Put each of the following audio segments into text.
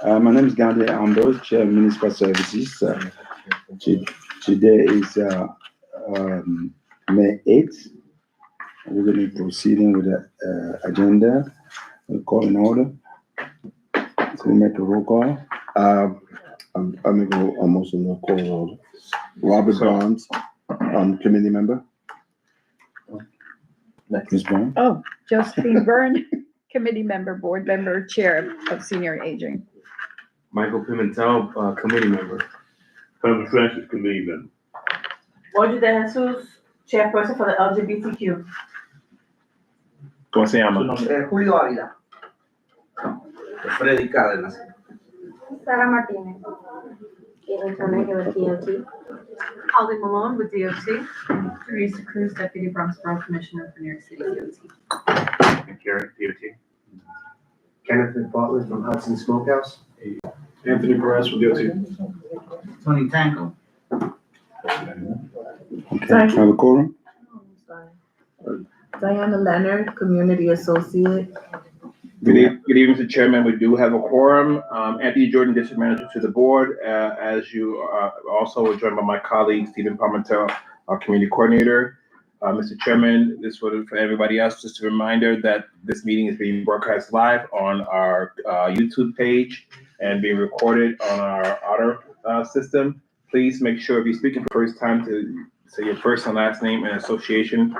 My name is Gandhi Ambrose, Chair of Municipal Services. Today is May 8th. We're going to be proceeding with the agenda. We'll call in order. So we make a roll call. I make a motion to call in order. Robert Barnes, committee member. Ms. Brown? Oh, Josephine Byrne, committee member, board member, chair of senior aging. Michael Pimentel, committee member. Family Transit Committee member. Oye de Jesus, chairperson for the LGBTQ. ¿Cómo se llama? Julio Ávila. Freddy Cárdenas. Sara Martinez. Caitlin Turner with DOT. Holly Malone with DOT. Teresa Cruz, Deputy Bronx Borough Commissioner for New York City DOT. Thank you, DOT. Kenneth Bartlett from Hudson Smokehouse. Anthony Perez from DOT. Tony Tango. Okay, have a quorum? Diana Leonard, Community Associate. Good evening, Mr. Chairman. We do have a quorum. Anthony Jordan, District Manager to the board. As you also were joined by my colleague, Stephen Palmentel, our Community Coordinator. Mr. Chairman, this was for everybody else, just a reminder that this meeting is being broadcast live on our YouTube page and being recorded on our Otter system. Please make sure if you're speaking for the first time to say your first and last name and association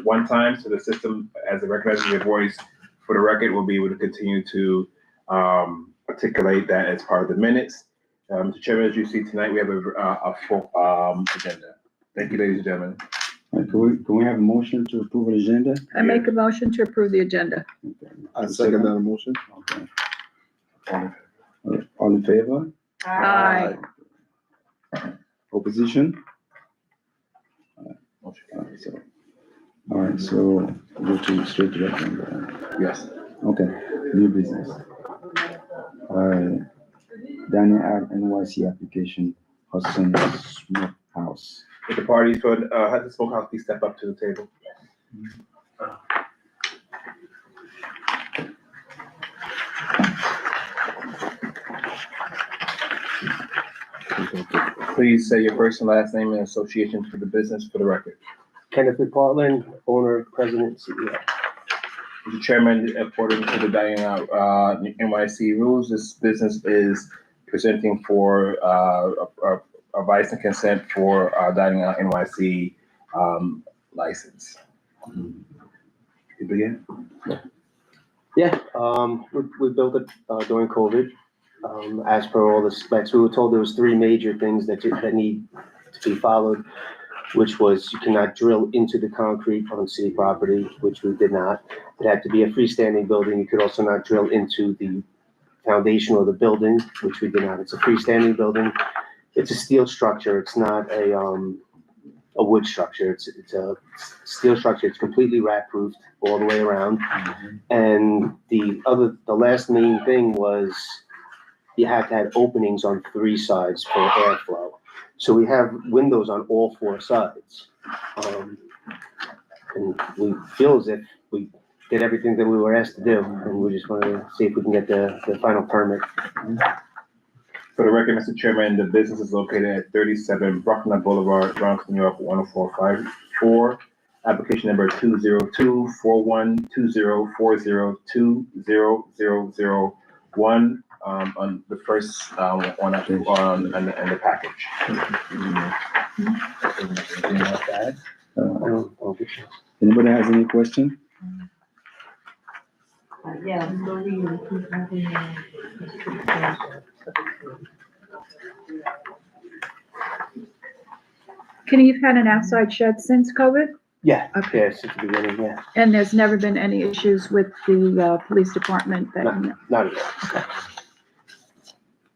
one time so the system, as it recognizes your voice for the record, will be able to continue to articulate that as part of the minutes. Mr. Chairman, as you see tonight, we have a full agenda. Thank you, ladies and gentlemen. Can we have a motion to approve the agenda? I make a motion to approve the agenda. I second that motion. Okay. All in favor? Aye. Opposition? All right, so go to straight to that one. Yes. Okay, new business. All right, Daniel Ave NYC application, Hudson Smokehouse. If the parties for Hudson Smokehouse, please step up to the table. Please say your first and last name and association for the business for the record. Kenneth McPartland, owner, president, CEO. Mr. Chairman, according to the Diana NYC rules, this business is presenting for advice and consent for Diana NYC license. You begin? Yeah, we built it during COVID. As per all the specs, we were told there was three major things that need to be followed, which was you cannot drill into the concrete on city property, which we did not. It had to be a freestanding building. You could also not drill into the foundation or the building, which we did not. It's a freestanding building. It's a steel structure. It's not a wood structure. It's a steel structure. It's completely rat-proofed all the way around. And the last main thing was you have to have openings on three sides for airflow. So we have windows on all four sides. And we feel as if we did everything that we were asked to do, and we just wanted to see if we can get the final permit. For the record, Mr. Chairman, the business is located at 37 Bruckner Boulevard, Bronx, New York, 10454. Application number 202-4120-4020-0001 on the first one on the package. Anybody has any question? Yeah. Can you've had an outside shed since COVID? Yeah, Okay. yeah, since the beginning, yeah. And there's never been any issues with the police department that, Not at all.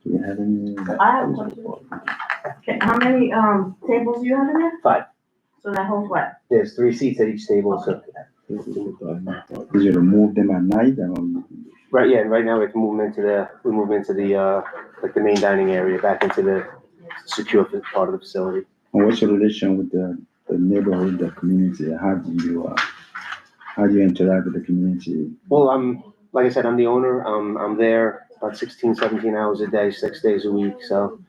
Do we have any? I have a question. Okay, how many tables do you have in there? 5. So that holds what? There's 3 seats at each table, so. Did you remove them at night? Right, yeah, and right now we have to move them into the like the main dining area, back into the secure part of the facility. And what's your relation with the neighborhood, the community? How do you interact with the community? Well, like I said, I'm the owner. I'm there about 16, 17 hours a day, 6 days a week. So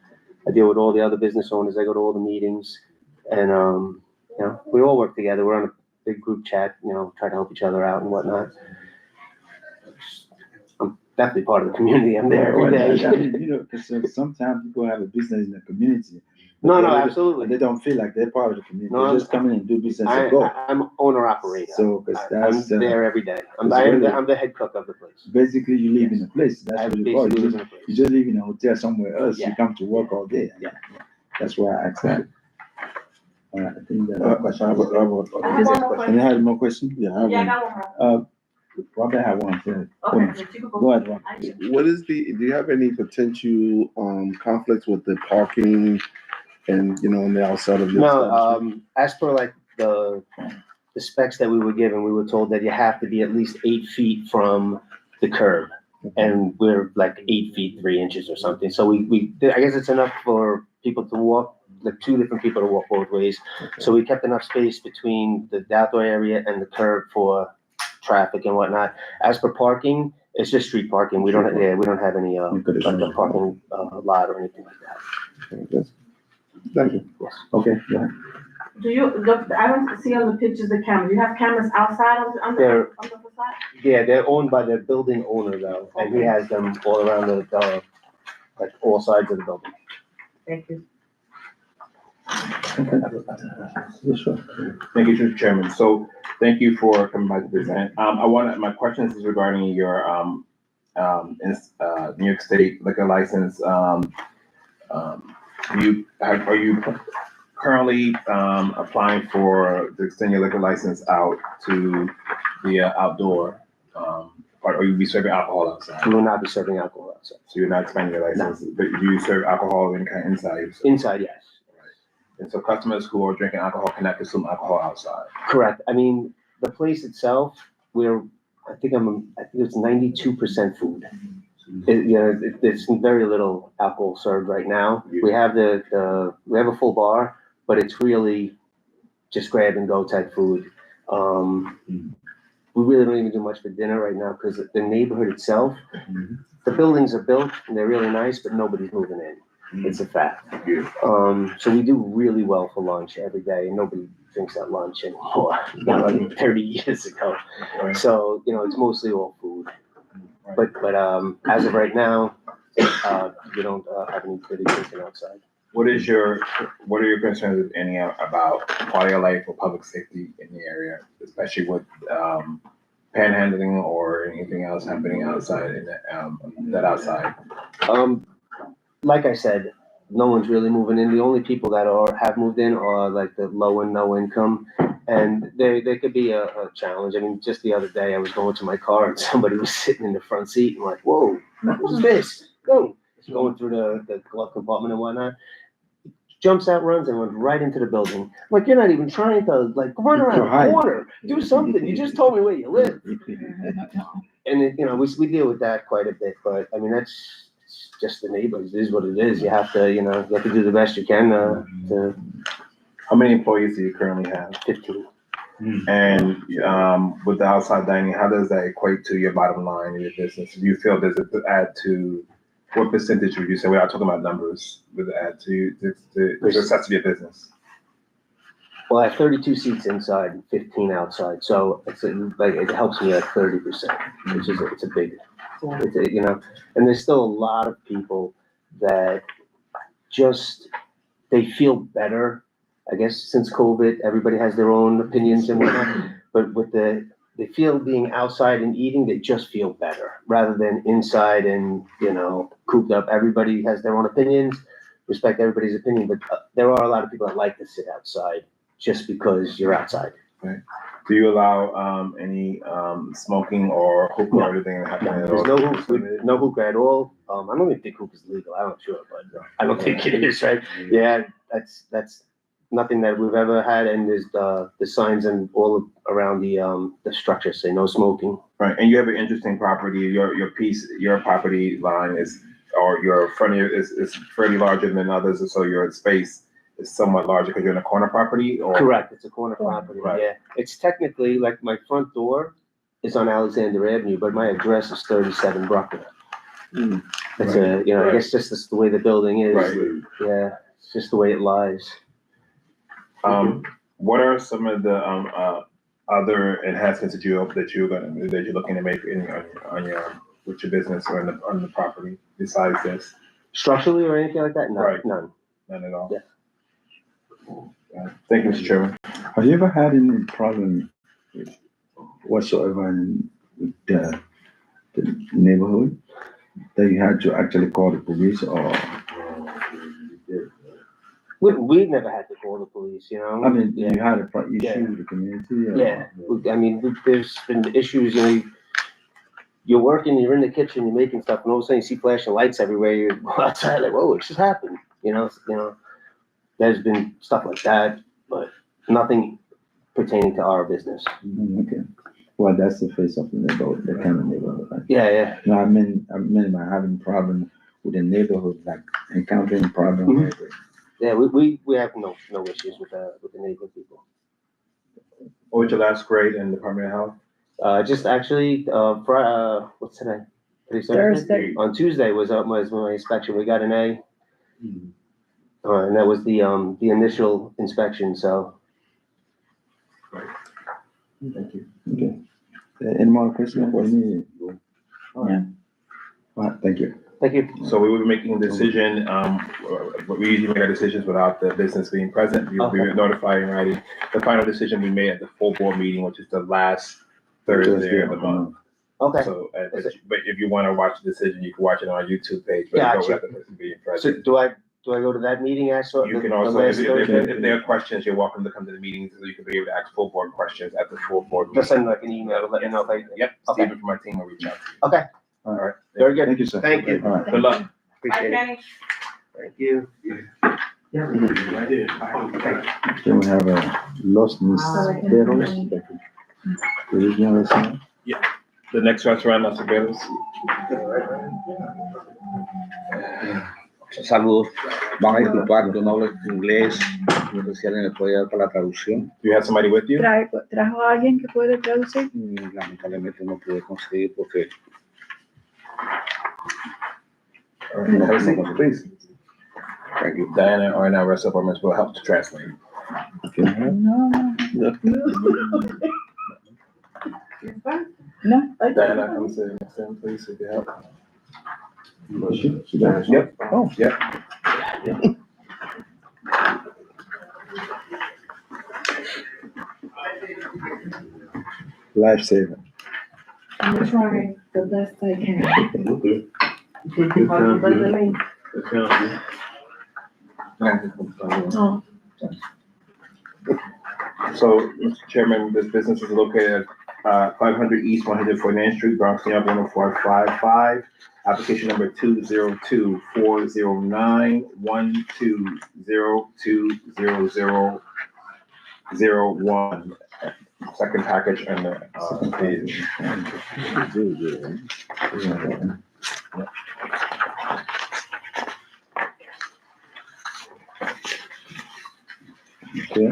I deal with all the other business owners. I go to all the meetings, and you know, we all work together. We're on a big group chat, you know, try to help each other out and whatnot. I'm definitely part of the community. I'm there every day. You know, because sometimes people have a business in the community. No, but they- absolutely. They don't feel like they're part of the community. No, They just come in and do business and go. I'm owner operator. So, because I'm that's, there every day. I'm the head cook of the place. basically you live in a place. I That's what you call basically it. live in a place. You just live in a hotel somewhere else. You Yeah. come to work all day. Yeah. That's why I asked that. I think that I question. have one more Can you have more questions? Yeah, I have Yeah, I one. got one more. Robert had one. Go Okay, ahead. but you can go. Go ahead, Robert. What is do you have any potential, conflicts with the parking and, you know, on the outside of your No, establishment? as per like the specs that we were given, we were told that you have to be at least 8 feet from the curb. And we're like 8 feet, 3 inches or something. So we I guess it's enough for people to walk, like 2 different people to walk both ways. So we kept enough space between the outdoor area and the curb for traffic and whatnot. As for parking, it's just street parking. We don't have any, like a parking, lot or anything like that. Okay, good. Thank you. Okay, go ahead. Do you, I don't see on the pictures the camera, do you have cameras outside on the facade? Yeah, they're owned by the building owner though, and he has them all around the like all sides of the building. Thank you. Yeah, sure. Thank you, Mr. Chairman. So thank you for coming by to present. My questions is regarding your, New York State liquor license. Are you currently, applying to extend your liquor license out to the outdoor, or will you be serving alcohol outside? We will not be serving alcohol outside. So you're not expanding your license, but do you serve alcohol of any kind inside? Inside, yes. And so customers who are drinking alcohol cannot consume alcohol outside. Correct. I mean, the place itself, I think it's 92% food. There's very little alcohol served right now. We have we have a full bar, but it's really just grab and go type food. We really don't even do much for dinner right now because the neighborhood itself, the buildings are built and they're really nice, but nobody's moving in. It's a fact. So we do really well for lunch every day, and nobody drinks at lunch anymore. Not like 30 years ago. So, you know, it's mostly all food. But as of right now, we don't have any pretty drinking outside. What are your concerns, if any, about quality of life or public safety in the area, especially with panhandling or anything else happening outside in that outside? Like I said, no one's really moving in. The only people that have moved in are like the low and no income, and they could be a challenge. I mean, just the other day I was going to my car and somebody was sitting in the front seat and like, whoa, what's this? Going through the glove compartment and whatnot. Jumps out, runs, and went right into the building. I'm like, you're not even trying to like run around the corner, do something. You just told me where you live. And it, you know, we deal with that quite a bit, but I mean, that's just the neighbors. It is what it is. You have to, you have to do the best you can to. How many employees do you currently have? 15. And with the outside dining, how does that equate to your bottom line in your business? Do you feel there's to add to, what percentage would you say, without talking about numbers, would it add to the success of your business? Well, I have 32 seats inside and 15 outside, so it helps me at 30%, which is it's a big, and there's still a lot of people that they feel better. I guess since COVID, everybody has their own opinions and whatnot, but they feel being outside and eating, they just feel better rather than inside and, cooped up. Everybody has their own opinions, respect everybody's opinion, but there are a lot of people that like to sit outside just because you're outside. Right. Do you allow any smoking or hookah or anything happening at all? There's no hookah at all. I don't even think hookah is legal. I'm not sure, but I don't think it is, right? Yeah, that's nothing that we've ever had, and there's the signs and all around the structure say no smoking. Right, and you have an interesting property. Your property line your front is fairly larger than others, and so your space is somewhat larger because you're in a corner property. Or correct, it's a corner property. Right. Yeah, it's technically like my front door is on Alexander Avenue, but my address is 37 Bruckner. It's a, you know, I guess just this the way the building is. Right. Yeah, it's just the way it lies. What are some of the, other enhancements that you're looking to make with your business or on the property besides this? Structurally or anything like that? No, Right. none. None at all? Yeah. Thank you, Mr. Chairman. Have you ever had any problem whatsoever with the neighborhood that you had to actually call the police or? We've never had to call the police, you know? I mean, Yeah. you had a issue Yeah. with the community? Or? Yeah, I mean, there's been issues, you know, you're working, you're in the kitchen, you're making stuff, and all of a sudden you see flashing lights everywhere, you go outside like, whoa, what just happened? You know, there's been stuff like that, but nothing pertaining to our business. Okay. Well, that's the face of the neighborhood, the kind of neighborhood, right? Yeah. No, I mean by having problem with the neighborhood, like encountering problem. Mhm. Yeah, we have no issues with the neighborhood people. What was your last grade in the Department of Health? Just actually, what's today? Today's Thursday. On Tuesday was my inspection. We got an A. And that was the initial inspection, so. Thank you. Okay. Any more questions for me? All right. All right, thank you. Thank you. So we will be making a decision, we usually make our decisions without the business being present. We will be notifying, writing. The final decision we made at the full board meeting, which is the last Thursday of the month. Okay. So, but if you want to watch the decision, you can watch it on our YouTube page, but you don't Gotcha. have the person being So present. do I go to that meeting actually? You can the also, last if Thursday? there are questions, you're welcome to come to the meetings, so you can be able to ask full board questions at the full board meeting. Just send like an email, let me know if I. Yep, Okay. Stephen from my team will reach out to you. Okay. All right. Very good. Thank you, sir. Thank you. All right. Good luck. Appreciate it. Thank you. Then we have Los Misperos. Original restaurant. The next restaurant, Las Vegas. Saludos. Van a disculpar, yo no hablo inglés. No sé si alguien me puede dar para la traducción. Do you have somebody with you? ¿Trajo a alguien que puede traducir? Lamentablemente no pude conseguir porque. Have a seat, please. Thank you. Diana or our rest supplements will help to translate. Okay. No. Diana, come sit next to him, please, if you help. She does. Yep. Oh, Yep. lifesaver. I'm trying the best I can. Oh, So, Mr. Chairman, this business is located at 500 East 149th Street, Bronx, New York, 10455. Application number 202-409-120001. Second package and the page. Okay.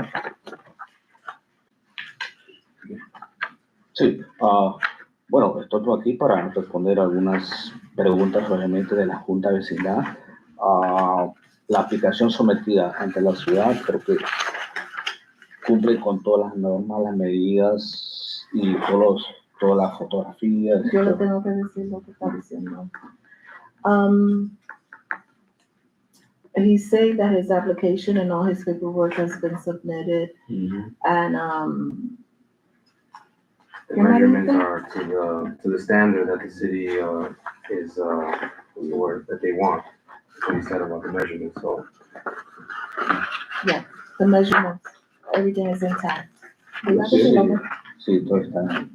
Sí, bueno, estoy aquí para responder algunas preguntas obviamente de la Junta de Vecindad. La aplicación sometida ante la ciudad creo que cumple con todas las normas, las medidas y todas las fotografías. yo le tengo que decir lo que está diciendo. He's saying that his application and all his paperwork has been submitted and, The measurements are to the standard that the city, is, or that they want. So he said about the measurements, so. the measurements, everything is intact. Sí, todo está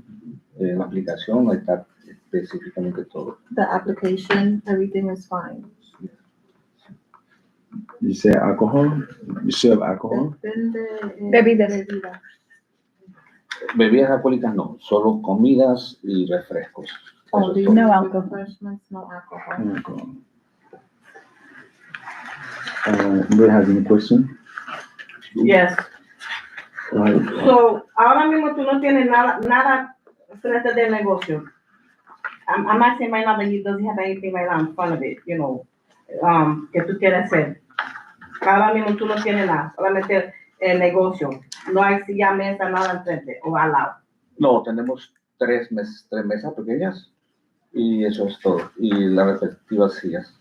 en la aplicación, está específicamente todo. The application, everything is fine. You say alcohol? You serve alcohol? Bebidas. Bebidas alcohólicas no, solo comidas y refrescos. Oh, do you No know alcohol. refreshments, no alcohol? Alcohol. Anybody has any question? Yes. Go ahead. So, ahora mismo tú no tienes nada frente del negocio. I'm not saying right now that he doesn't have anything right now in front of it, you know, que tú quieres hacer. Ahora mismo tú no tienes nada, solamente el negocio. No hay silla, mesa, nada enfrente o al lado. No, tenemos tres mesas pequeñas y eso es todo. Y las respectivas sillas.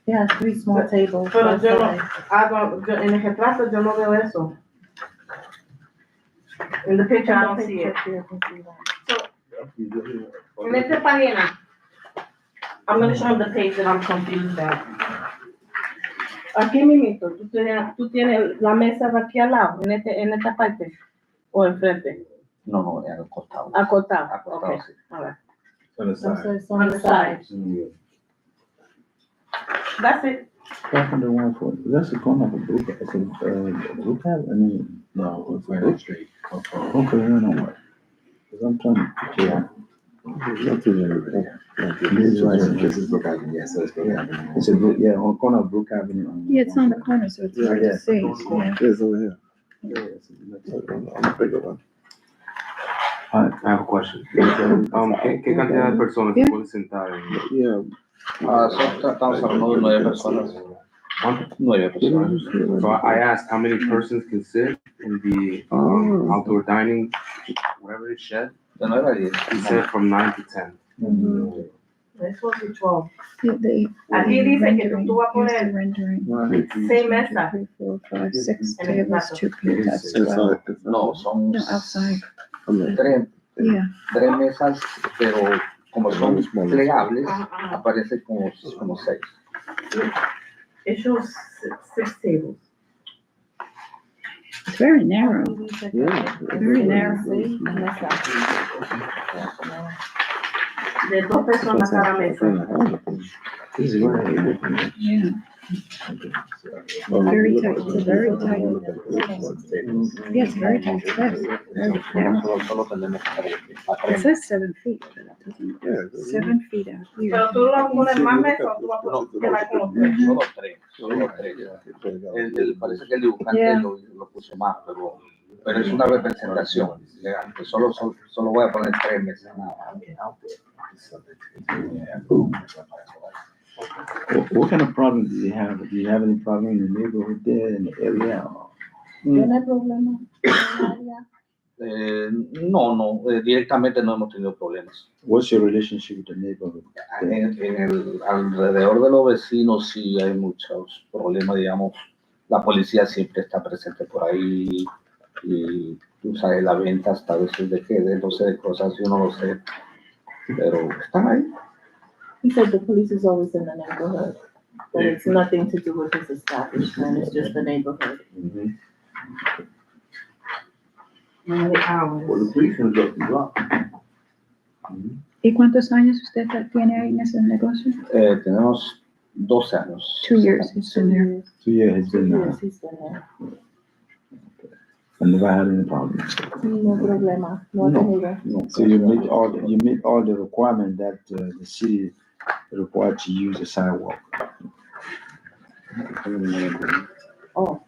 Yeah, 3 small tables. Pero yo no, outside. en el retrato yo no veo eso. In the picture, I don't see it. En esta página, I'm gonna show him the page that I'm confused at. Aquí mismo, tú tienes la mesa de aquí al lado, en esta parte, o enfrente, No, al costado. acostado. Acostado, Okay, sí. all right. On the side. Entonces, on the side. That's it. Back on the one for, that's the corner of a blue, it's a, blue cab, I mean, No, it's right straight. okay, I don't know what. Cause I'm trying to picture out. This is Brook Avenue, yes, so it's Brook Avenue. It's a blue, yeah, on the corner of Brook Avenue. Yeah, it's on the corner, so it's hard to see. Yeah. It's over here. Yeah, it's On the bigger one. I have a question. ¿Qué cantidad de personas se pueden sentar en? Yeah. Estamos hablando de 9 personas. 9 personas. So I asked how many persons can sit in the outdoor dining, whatever it's shed. De 9 a 10. He said from 9 to 10. It's supposed to be 12. Aquí dice que tú vas a poner rendering. 6 mesas. 3, 4, 5, 6 En el tables, plato. 2 people, that's 12. No, son No, outside. tres Yeah. mesas, pero como son plegables, Ajá. aparece como 6. It shows 6 tables. It's very narrow. Yeah. Very narrow. De 2 personas cada mesa. Yeah. Very tight, it's very tight. Yes, very tight space. Very narrow. Solo tenemos It says 7 feet, but it doesn't. 7 feet out here. Pero tú vas a poner más mesas o tú vas a quedar con los 3. solo 3. Parece que el dibujante Yeah. lo puso más, pero es una representación legal. Que solo voy a poner 3 mesas nada más. What kind of problem do you have? Do you have any problem in the neighborhood there, in the area? ¿Tiene problema en el área? No, directamente no hemos tenido problemas. What's your relationship with the neighborhood? Alrededor de los vecinos sí hay muchos problemas, digamos, la policía siempre está presente por ahí y tú sabes, la venta hasta a veces de 12 de cosas, yo no lo sé, pero están ahí. He said the police is always in the neighborhood, but it's nothing to do with his establishment, it's just the neighborhood. ¿Y cuántos años usted tiene ahí en ese negocio? Tenemos 12 años. 2 years he's been there. 2 years it's been Yes, he's been there. I never had any problems. No problema, no ha No. tenido. So you meet all the requirements that the city required to use the sidewalk. Oh,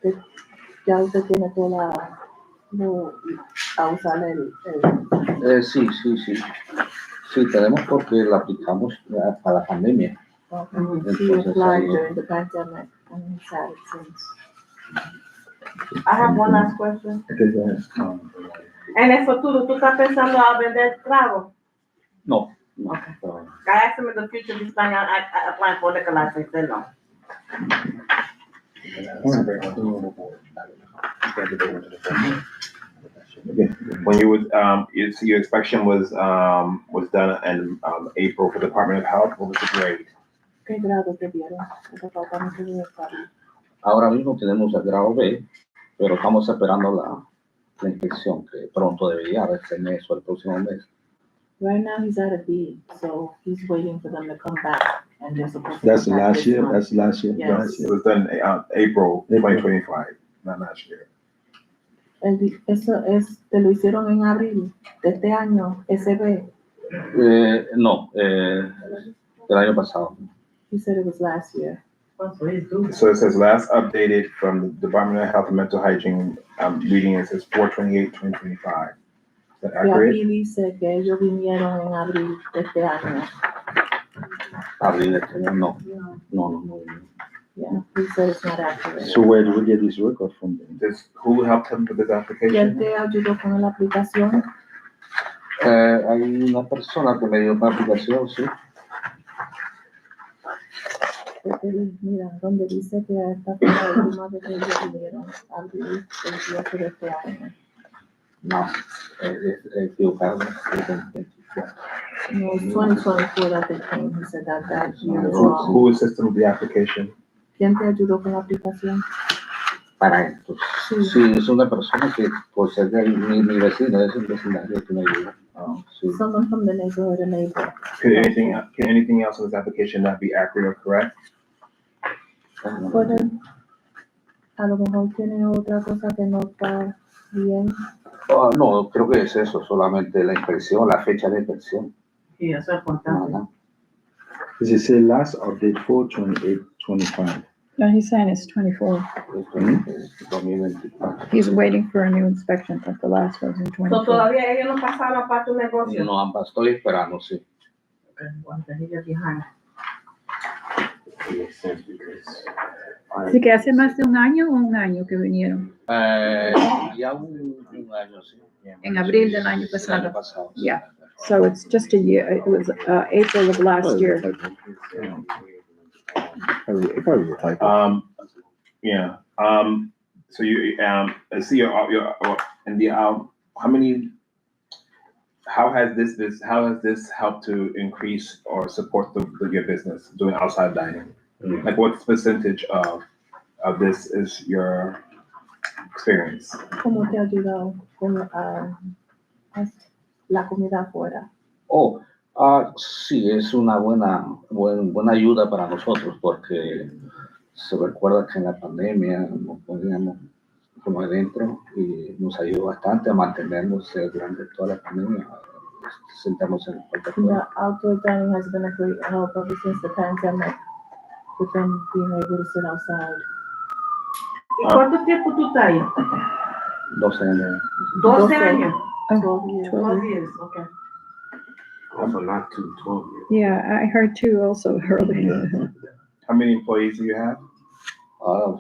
ya usted tiene toda a usar el Sí. Sí, tenemos porque la aplicamos a la pandemia. he applied during the pandemic and he's had it since. I have one last question. Okay, go ahead. En el futuro, ¿tú estás pensando a vender trago? No. Okay. I asked him in the future, he's planning on applying for liquor license, then no. When you was, your inspection was done in, April for the Department of Health, what was the grade? ¿Qué grado te dieron? El departamento de Estado. Ahora mismo tenemos el grado B, pero estamos esperando la inspección que pronto debería haber este mes o el próximo mes. Right now he's at a B, so he's waiting for them to come back and they're supposed to. That's come back last this year, month. that's last year, Yes. last It year. was done, April 2025, not last year. Eso te lo hicieron en abril de este año, SB. No, del año pasado. He said it was last year. So it says last updated from the Department of Health and Mental Hygiene, reading it says 4/28/2025. that Y accurate? aquí dice que ellos vinieron en abril de este año. Abril de este año, no. No. Yeah, he said it's not accurate. So where do we get this record from then? Who helped him with this ¿Quién application? te ayudó con la aplicación? Hay una persona que me dio una aplicación, sí. Porque mira, donde dice que esta fue la última vez que ellos vinieron, abril 28 de este año. No, es equivocado. No, it's 2024 that they came. He said that year is Who wrong. assisted with the application? ¿Quién te ayudó con la aplicación? Para esto. Sí, es una persona que por ser de mi vecina, es un vecindario que me ayuda. Sí. Someone from the neighborhood, a neighbor. Can anything else in this application not be accurate or correct? Puede, a lo mejor tiene otra cosa que no está bien. No, creo que es eso, solamente la inspección, la fecha de inspección. Sí, eso es importante. Nada. Does it say last update 4/28/25? No, he's saying it's 24. Esto es 2024. He's waiting for a new inspection, but the last was in So 24. todavía ellos no pasaron para tu negocio. No, ambas estoy esperando, sí. Okay, well, then you're behind. It makes sense because. Así que hace más de un año que vinieron. Ya un año, sí. En abril del año El año pasado. pasado. sí. Yeah. So it's just a year. It was April of last year. Probably a typo. Yeah, so you, I see your, in the, how has this helped to increase or support your business doing outside dining? Like what percentage of this is your experience? ¿Cómo te ha ayudado con la comida afuera? Sí, es una buena ayuda para nosotros porque se recuerda que en la pandemia nos poníamos como adentro y nos ayudó bastante a mantenernos durante toda la pandemia. Sentamos en el cuarto The afuera. outdoor dining has been a great help ever since the pandemic, with them being able to sit outside. ¿Y cuánto tiempo tú estás ahí? 12 años. 12 años. 12 years. 12 years, okay. Also not 12 years. Yeah, I heard two also earlier. How many employees do you have? 5.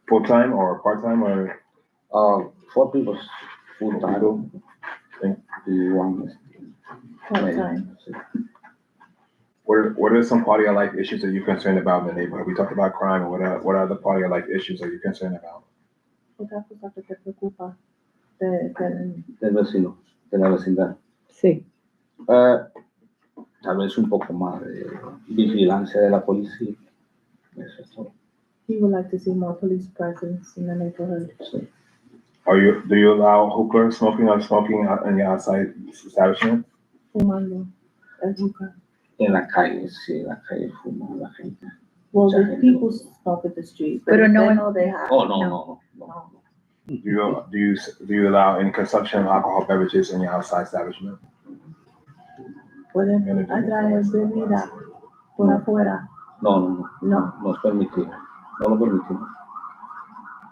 Full-time or part-time or? 4 people full-time. Y one Part-time. What are some quality of life issues that you're concerned about in the neighborhood? We talked about crime, and what are the quality of life issues that you're concerned about? Otra cosa que te preocupa del del vecino, de la vecindad. Sí. Tal vez un poco más de vigilancia de la policía. Eso es todo. he would like to see more police presence in the neighborhood. Sí. Do you allow hookah smoking in your outside establishment? Fumando el hookah. En la calle, sí, en la calle fuma la gente. Well, Mucha the gente. people smoke at the street, but Pero if no they en- know they have. Oh, no. Do you allow any consumption of alcohol beverages in your outside establishment? Pueden atraer bebida por afuera. No. No. No es permitido. No lo permitimos.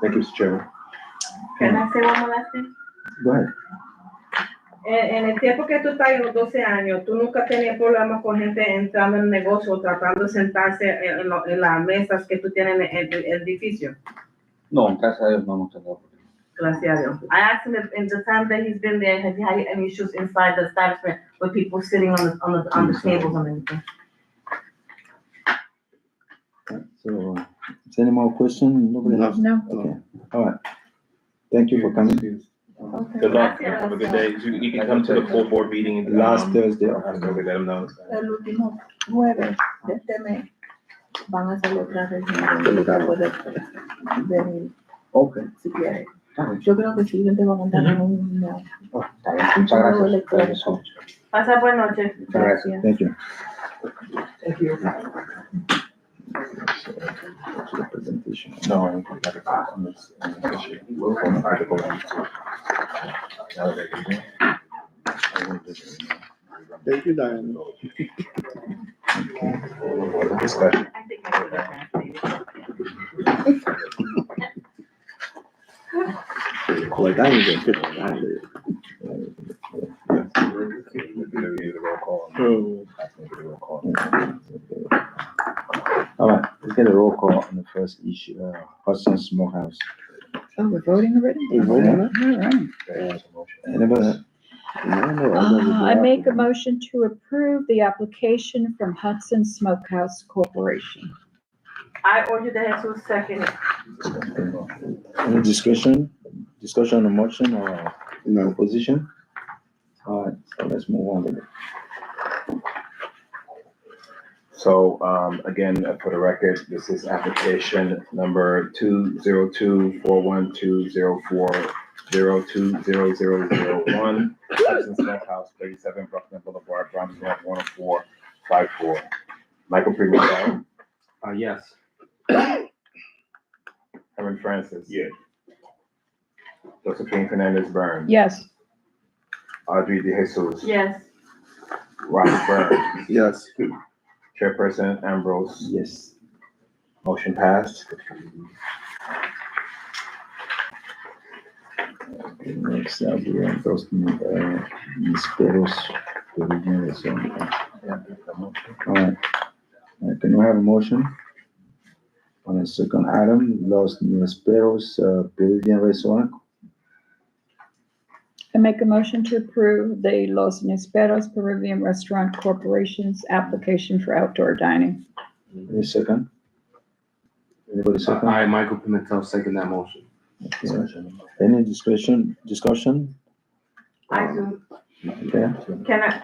Thank you, Mr. Chairman. Can I say one more last thing? Go ahead. En el tiempo que tú estás en los 12 años, ¿tú nunca tenías problemas con gente entrando en el negocio o tratando de sentarse en las mesas que tú tienes en el edificio? No, en casa de Dios no hemos tenido problemas. Gracias a Dios. I asked him if in the time that he's been there, have you had any issues inside the establishment with people sitting on the tables and everything? So, is there any more questions? Nobody else? No. Okay, all right. Thank you for coming. Okay. Good luck. Gracias. Have a good day. You can come to the full board meeting. Last Thursday. Last Thursday, let them know. El último jueves de este mes van a hacer otra reunión. Puede venir Ok. si quiere. Está bien. Yo creo que sí, yo te voy a mandar un email. Está bien. Muchas gracias. Gracias. Pasa buenas noches. Gracias. Thank you. Thank you. To the presentation. No, I think like on this issue. We'll go back to voting. Now that they're leaving. Thank you, Diane. Discussion. I think I could have Like outdoor dining is $50. All right, let's get a roll call on the first issue, Hudson Smokehouse. Oh, we're voting already? We voting on All right. Anybody? I make a motion to approve the application from Hudson Smokehouse Corporation. I order the Jesus second. Any discussion on the motion or No. opposition? All right, so let's move on with it. So, again, for the record, this is application number 202-412-04-020001, Hudson Smokehouse, 37 Brooklyn Boulevard, Bronx, New York, 10454. Michael Pimentel, Yes. Herman Francis. Yeah. Josephine Fernandez Burns. Yes. Audrey De Jesus. Yes. Robert Burns. Yes. Chairperson Ambrose. Yes. Motion passed. Okay, next, I'll be endorsement, Ms. Perez, Peruvian restaurant. All right, can we have a motion? On the second item, Los Municipals, Peruvian restaurant. I make a motion to approve the Los Municipal Peruvian Restaurant Corporation's application for outdoor dining. Any second? Anybody second? I, Michael Pimentel, second that motion. Okay. Any discussion? I do. Okay, Can I,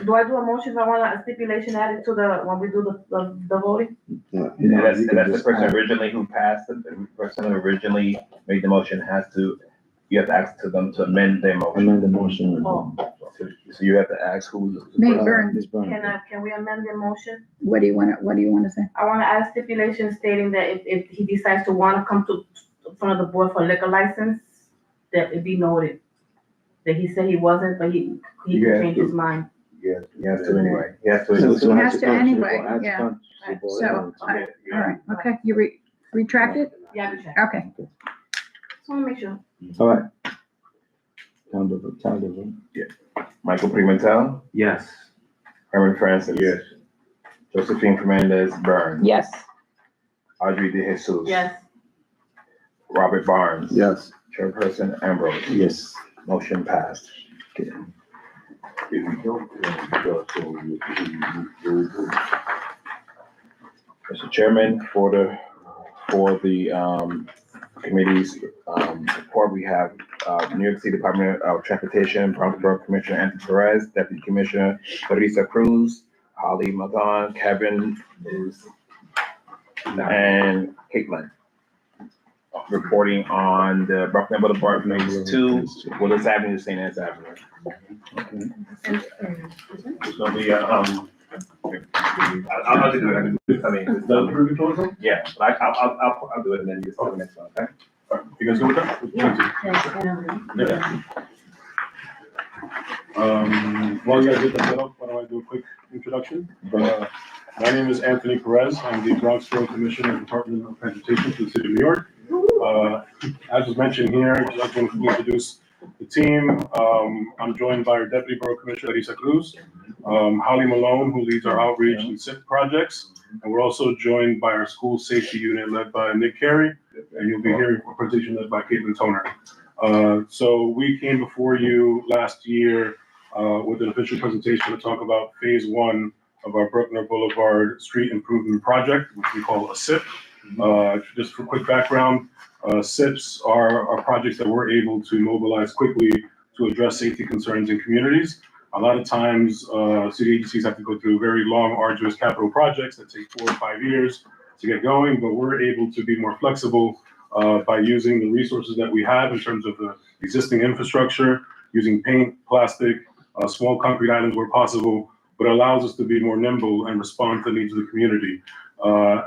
do I do a motion if I want a stipulation added to when we do the voting? you And know, that's, you and can that's the just person add- originally who passed it, the person who originally made the motion you have to ask to them to amend their motion. amend the motion. Oh. So you have to ask who. Me, Burns. Ms. Burns. Can we amend the motion? What do you want to say? I want to add a stipulation stating that if he decides to want to come to front of the board for liquor license, that it be noted. That he said he wasn't, but he You can have change to. his mind. Yeah, you have to anyway. You have to. He has to anyway, Add to yeah. con- to vote. So, Yeah, all right, okay, you retract it? Yeah, I check. Okay. Just want to make sure. All right. Time to vote. Michael Pimentel, Yes. Herman Francis. Yes. Josephine Fernandez Burns. Yes. Audrey De Jesus. Yes. Robert Barnes. Yes. Chairperson Ambrose. Yes. Motion passed. Okay. Mr. Chairman, for the committee's report, we have New York City Department of Transportation, Bronx Borough Commissioner Anthony Perez, Deputy Commissioner Teresa Cruz, Holly Magon, Kevin is, and Caitlin. Reporting on the Brooklyn Boulevard Phase 2, Willis Avenue, St. Anne's Avenue. It's gonna be, I'll do it, I mean, it's the Peruvian tourism? Yeah, but I'll do it and then you just do the next one, okay? You guys go with that? Yeah. While you guys get that set up, why don't I do a quick introduction? My name is Anthony Perez. I'm the Bronx Borough Commissioner, Department of Transportation for the City of New York. As was mentioned here, I just want to introduce the team. I'm joined by our Deputy Borough Commissioner, Teresa Cruz, Holly Malone, who leads our outreach and SIP projects. And we're also joined by our school safety unit led by Nick Carey, and you'll be hearing a presentation led by Caitlin Toner. So we came before you last year with an official presentation to talk about phase 1 of our Bruckner Boulevard Street Improvement Project, which we call a SIP. Just for quick background, SIPs are projects that we're able to mobilize quickly to address safety concerns in communities. A lot of times, city agencies have to go through very long, arduous capital projects that take 4 or 5 years to get going, but we're able to be more flexible by using the resources that we have in terms of the existing infrastructure, using paint, plastic, small concrete items where possible, but allows us to be more nimble and respond to the needs of the community.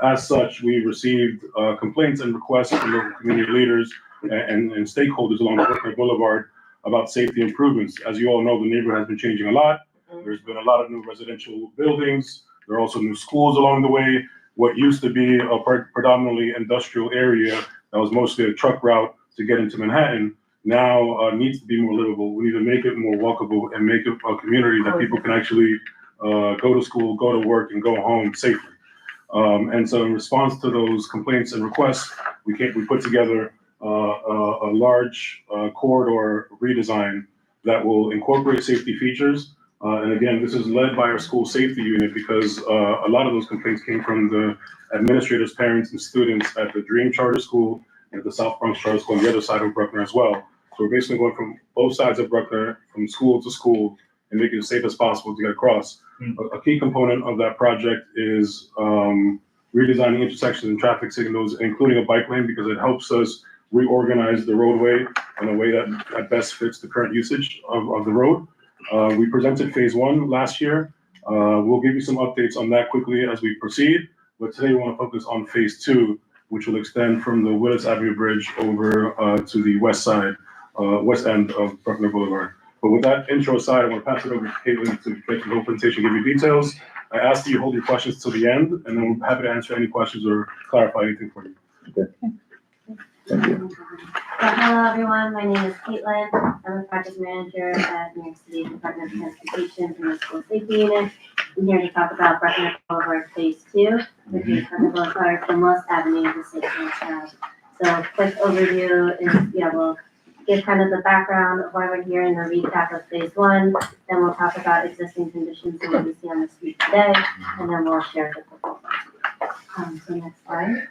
As such, we received complaints and requests from local community leaders and stakeholders along Brooklyn Boulevard about safety improvements. As you all know, the neighborhood has been changing a lot. There's been a lot of new residential buildings. There are also new schools along the way. What used to be a predominantly industrial area that was mostly a truck route to get into Manhattan now needs to be more livable. We need to make it more walkable and make it a community that people can actually go to school, go to work, and go home safely. And so in response to those complaints and requests, we put together a large corridor redesign that will incorporate safety features. And again, this is led by our school safety unit because a lot of those complaints came from the administrators, parents, and students at the Dream Charter School and the South Bronx Charter School on the other side of Bruckner as well. So we're basically going from both sides of Bruckner, from school to school, and making it as safe as possible to get across. A key component of that project is redesigning intersections and traffic signals, including a bike lane, because it helps us reorganize the roadway in a way that best fits the current usage of the road. We presented phase one last year. We'll give you some updates on that quickly as we proceed, but today we want to focus on phase two, which will extend from the Willis Avenue Bridge over to the west side, west end of Bruckner Boulevard. But with that intro aside, I want to pass it over to Caitlin to make the whole presentation, give you details. I ask that you hold your questions till the end, and then we're happy to answer any questions or clarify anything for you. Okay. Thank you. Hello, everyone. My name is Caitlin. I'm a project manager at New York City Department of Transportation and the School Safety Unit. I'm here to talk about Bruckner Boulevard Phase 2, which is Bruckner Boulevard from West Avenue to 6th Ave. So, quick overview is, we'll give kind of the background of why we're here and a recap of Phase 1. Then we'll talk about existing conditions and what we see on the street today, and then we'll share the proposal. So, next slide.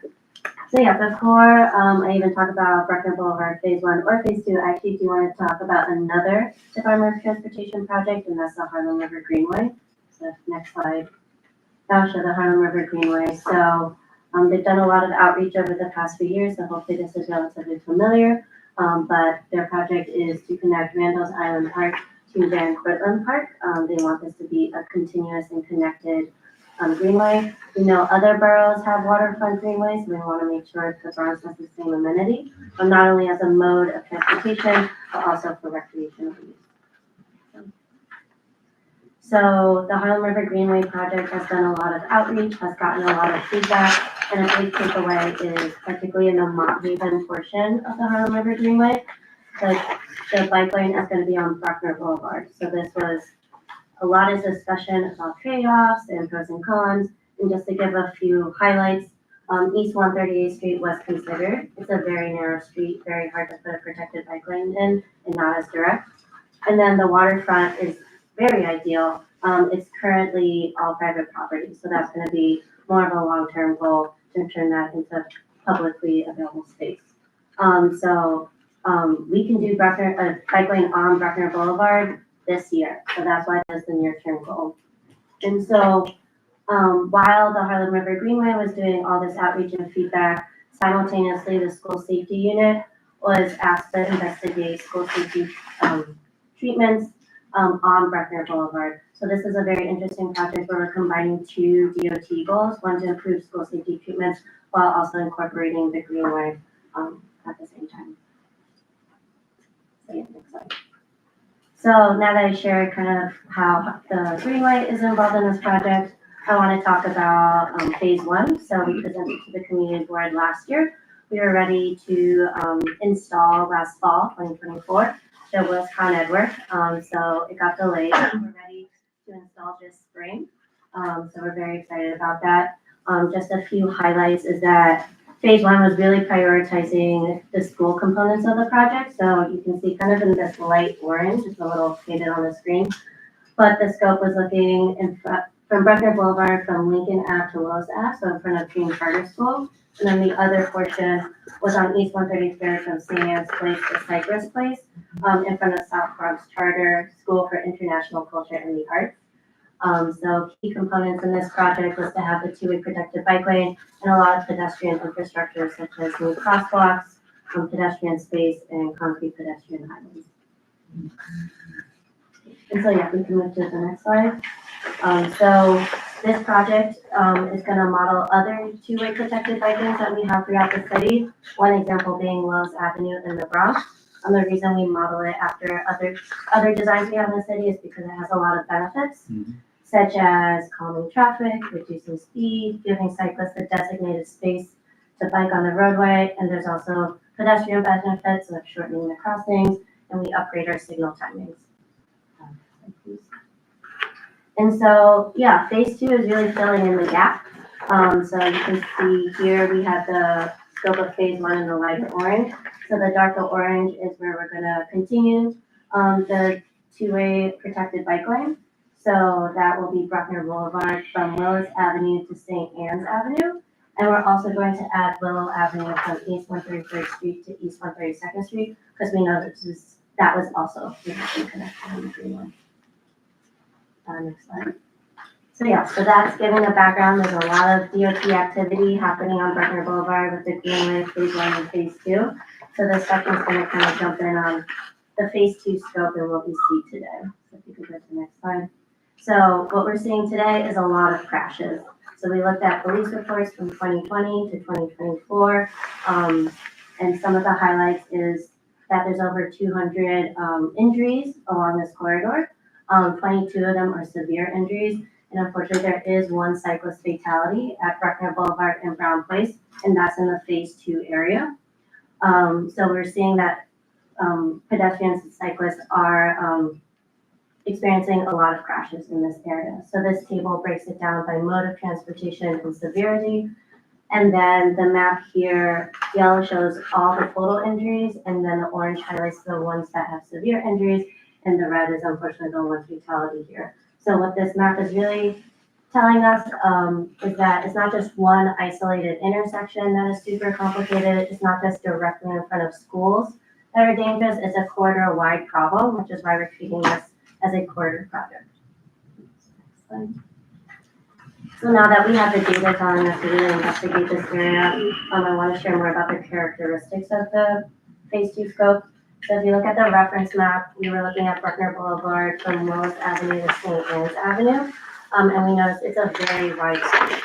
So before I even talk about Bruckner Boulevard Phase 1 or Phase 2, I actually do want to talk about another Department of Transportation project, and that's the Harlem River Greenway. So next slide. That'll show the Harlem River Greenway. So they've done a lot of outreach over the past few years, so hopefully this is relatively familiar. But their project is to connect Randall's Island Park to Van Cortlandt Park. They want this to be a continuous and connected greenway. We know other boroughs have waterfront greenways, so we want to make sure the Bronx has the same amenity, but not only as a mode of transportation, but also for recreational use. So the Harlem River Greenway project has done a lot of outreach, has gotten a lot of feedback, and a big takeaway is particularly in the Mott Haven portion of the Harlem River Greenway, the bike lane is going to be on Bruckner Boulevard. So this was a lot of discussion about trade-offs and pros and cons, and just to give a few highlights, East 138th Street was considered. It's a very narrow street, very hard to put a protected bike lane in, and not as direct. And then the waterfront is very ideal. It's currently all private property, so that's going to be more of a long-term goal to turn that into publicly available space. We can do a bike lane on Bruckner Boulevard this year. So that's why that's the near-term goal. And so while the Harlem River Greenway was doing all this outreach and feedback, simultaneously the school safety unit was asked to investigate school safety treatments on Bruckner Boulevard. So this is a very interesting project where we're combining two DOT goals, one to improve school safety treatments while also incorporating the greenway at the same time. So next slide. So now that I shared kind of how the Greenway is involved in this project, I want to talk about Phase 1. So we presented to the community board last year. We were ready to install last fall, 2024. It was Con Ed work, so it got delayed. We're ready to install this spring. So we're very excited about that. Just a few highlights is that Phase 1 was really prioritizing the school components of the project. So you can see kind of in this light orange, it's a little faded on the screen, but the scope was looking from Bruckner Boulevard from Lincoln Ave to Lowe's Ave, so in front of Dream Charter School. And then the other portion was on East 133rd from St. Anne's Place to Cypress Place, in front of South Bronx Charter School for International Culture and the Arts. So key components in this project was to have the two-way protected bike lane and a lot of pedestrian infrastructure such as new crosswalks, pedestrian space, and concrete pedestrian highways. And so we can move to the next slide. So this project is going to model other two-way protected bike lanes that we have throughout the city. One example being Wells Avenue in the Bronx. And the reason we model it after other designs we have in the city is because it has a lot of benefits, such as calming traffic, reducing speed, giving cyclists a designated space to bike on the roadway, and there's also pedestrian benefits of shortening the crossings, and we upgrade our signal timings. And so, yeah, phase 2 is really filling in the gap. So you can see here, we have the scope of phase 1 in the lighter orange. So the darker orange is where we're gonna continue, the two-way protected bike lane. So that will be Bruckner Boulevard from Willis Avenue to St. Anne's Avenue. And we're also going to add Willow Avenue from East 133rd Street to East 132nd Street, because we know that was also a pedestrian connection on the Greenway. Next slide. So yeah, so that's giving a background. There's a lot of DOT activity happening on Bruckner Boulevard with the Greenway phase 1 and phase 2. So this section's gonna kind of jump in on the phase 2 scope and what we see today. So if you could go to the next slide. So what we're seeing today is a lot of crashes. So we looked at police reports from 2020 to 2024. And some of the highlights is that there's over 200 injuries along this corridor. 22 of them are severe injuries. And unfortunately, there is one cyclist fatality at Bruckner Boulevard and Brown Place, and that's in the phase 2 area. So we're seeing that pedestrians and cyclists are experiencing a lot of crashes in this area. So this table breaks it down by mode of transportation and severity. And then the map here, yellow shows all the total injuries, and then the orange highlights the ones that have severe injuries, and the red is unfortunately the one fatality here. So what this map is really telling us is that it's not just one isolated intersection that is super complicated. It's not just directly in front of schools that are dangerous. It's a corridor-wide problem, which is why we're treating this as a corridor project. So now that we have the data telling us to really investigate this area, I want to share more about the characteristics of the phase 2 scope. So if you look at the reference map, we were looking at Bruckner Boulevard from Willis Avenue to St. Anne's Avenue, and we notice it's a very wide street.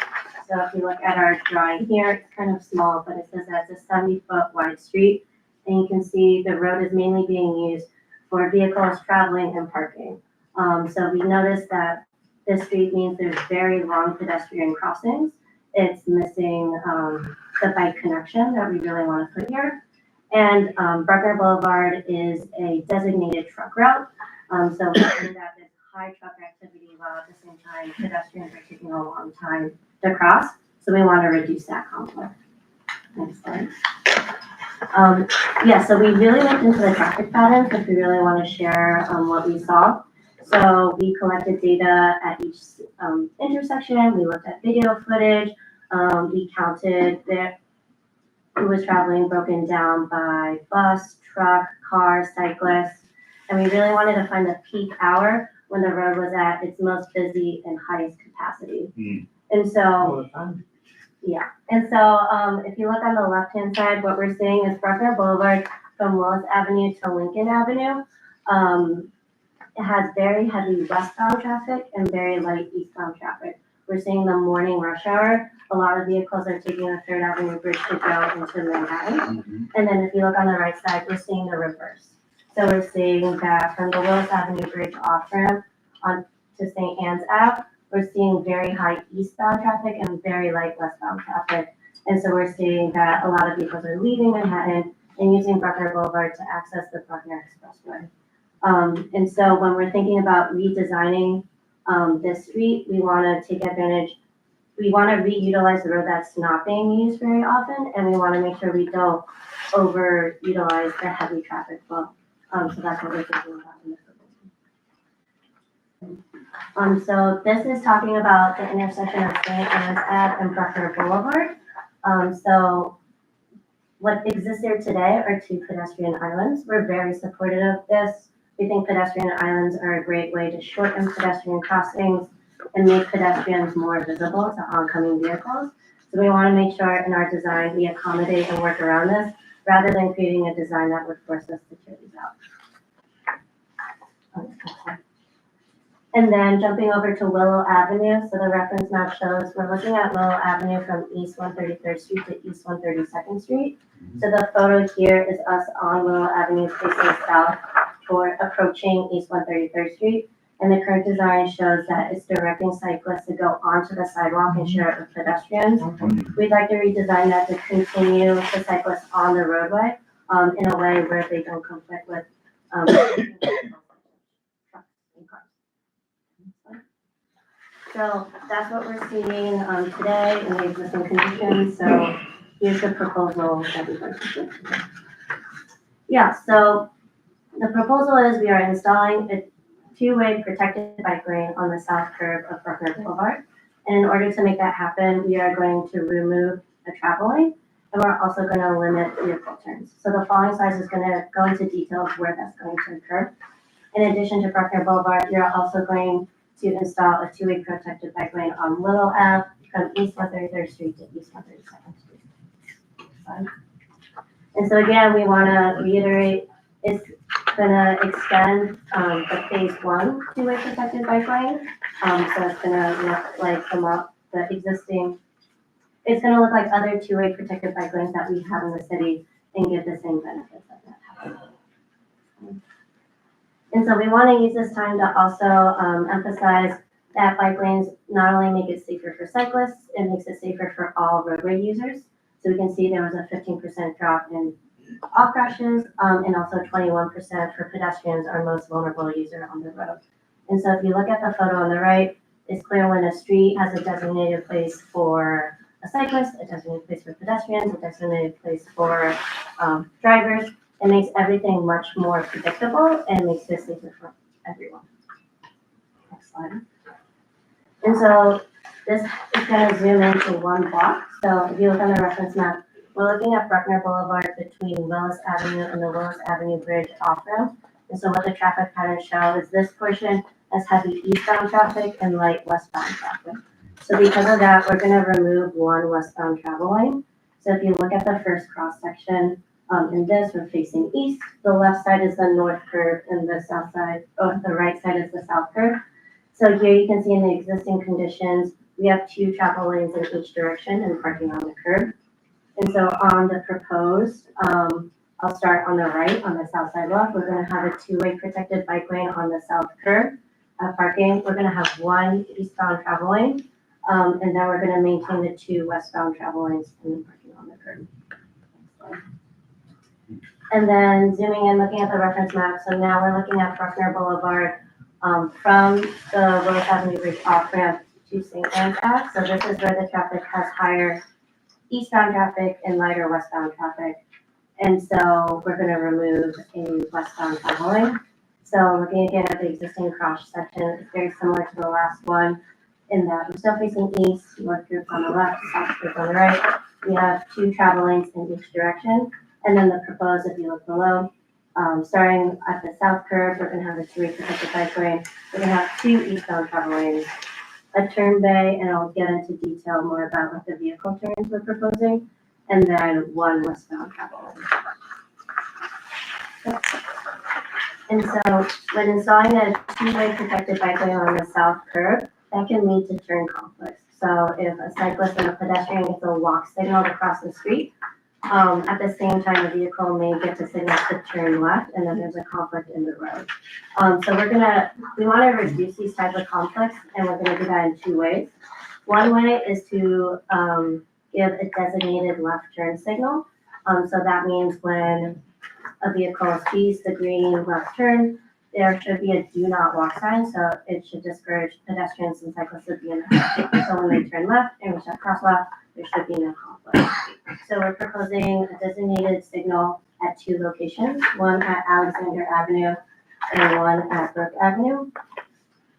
So if you look at our drawing here, it's kind of small, but it says that it's a 70-foot wide street, and you can see the road is mainly being used for vehicles traveling and parking. So we noticed that this street means there's very long pedestrian crossings. It's missing the bike connection that we really want to put here. And Bruckner Boulevard is a designated truck route. So we see that there's high truck activity while at the same time pedestrians are taking a long time to cross. So we want to reduce that conflict. Next slide. Yeah, so we really looked into the traffic patterns if we really want to share what we saw. So we collected data at each intersection. We looked at video footage. We counted who was traveling broken down by bus, truck, car, cyclist. And we really wanted to find the peak hour when the road was at its most busy and highest capacity. And so, yeah. And so if you look on the left-hand side, what we're seeing is Bruckner Boulevard from Willis Avenue to Lincoln Avenue. It has very heavy westbound traffic and very light eastbound traffic. We're seeing the morning rush hour. A lot of vehicles are taking the 3rd Avenue Bridge to go into Manhattan. And then if you look on the right side, we're seeing the reverse. So we're seeing that from the Willis Avenue Bridge off-ramp on to St. Anne's Ave, we're seeing very high eastbound traffic and very light westbound traffic. And so we're seeing that a lot of vehicles are leaving Manhattan and using Bruckner Boulevard to access the Bruckner Expressway. And so when we're thinking about redesigning this street, we want to take advantage, we want to reutilize the road that's not being used very often, and we want to make sure we don't overutilize the heavy traffic flow. So that's what we're thinking about in this proposal. So this is talking about the intersection of St. Anne's Ave and Bruckner Boulevard. So what exists here today are 2 pedestrian islands. We're very supportive of this. We think pedestrian islands are a great way to shorten pedestrian crossings and make pedestrians more visible to oncoming vehicles. So we want to make sure in our design we accommodate and work around this rather than creating a design that would force us to tear these out. And then jumping over to Willow Avenue. So the reference map shows we're looking at Willow Avenue from East 133rd Street to East 132nd Street. So the photo here is us on Willow Avenue facing south for approaching East 133rd Street. And the current design shows that it's directing cyclists to go onto the sidewalk and share it with pedestrians. We'd like to redesign that to continue the cyclists on the roadway, in a way where they don't conflict with, trucks and cars. So that's what we're seeing, today in the existing conditions, so here's the proposal that we'd like to see. Yeah, so the proposal is we are installing a two-way protected bike lane on the south curb of Bruckner Boulevard. And in order to make that happen, we are going to remove a travel lane, and we're also going to limit vehicle turns. So the following slides is going to go into detail of where that's going to occur. In addition to Bruckner Boulevard, we are also going to install a two-way protected bike lane on Little Ave from East 133rd Street to East 132nd Street. And so again, we want to reiterate, it's gonna extend the phase one two-way protected bike lane. So it's gonna look like the existing, it's gonna look like other two-way protected bike lanes that we have in the city and give the same benefits that have. And so we want to use this time to also emphasize that bike lanes not only make it safer for cyclists, it makes it safer for all roadway users. So we can see there was a 15% drop in all crashes, and also 21% for pedestrians, our most vulnerable user on the road. And so if you look at the photo on the right, it's clear when a street has a designated place for a cyclist, a designated place for pedestrians, a designated place for drivers. It makes everything much more predictable and makes it safer for everyone. Next slide. And so this is going to zoom into one block. So if you look on the reference map, we're looking at Bruckner Boulevard between Willis Avenue and the Willis Avenue Bridge off-ramp. And so what the traffic patterns show is this portion has heavy eastbound traffic and light westbound traffic. So because of that, we're going to remove one westbound travel lane. So if you look at the first cross section, in this, we're facing east. The left side is the north curve and the south side, or the right side is the south curve. So here you can see in the existing conditions, we have two travel lanes in each direction and parking on the curb. And so on the proposed, I'll start on the right on the south sidewalk. We're going to have a two-way protected bike lane on the south curb. Parking, we're going to have one eastbound travel lane, and then we're going to maintain the two westbound travel lanes and then parking on the curb. And then zooming in, looking at the reference map. So now we're looking at Bruckner Boulevard from the Willis Avenue Bridge off-ramp to St. Anne's Ave. So this is where the traffic has higher eastbound traffic and lighter westbound traffic. And so we're going to remove a westbound travel lane. So looking again at the existing cross section, it's very similar to the last one in that we're still facing east, north group on the left, south group on the right. We have two travel lanes in each direction. And then the proposed, if you look below, starting at the south curve, we're going to have a two-way protected bike lane. We're going to have two eastbound travel lanes, a turn bay, and I'll get into detail more about what the vehicle turns we're proposing, and then one westbound travel lane. And so when installing a two-way protected bike lane on the south curb, that can lead to turn conflicts. So if a cyclist and a pedestrian gets a walk signal to cross the street, at the same time, the vehicle may get the signal to turn left, and then there's a conflict in the road. So we want to reduce these types of conflicts, and we're going to do that in two ways. One way is to give a designated left turn signal. So that means when a vehicle sees the green left turn, there should be a do not walk sign, so it should discourage pedestrians and cyclists to be in the traffic. So when they turn left and reach that crosswalk, there should be no conflict. So we're proposing a designated signal at two locations, one at Alexander Avenue and one at Brook Avenue.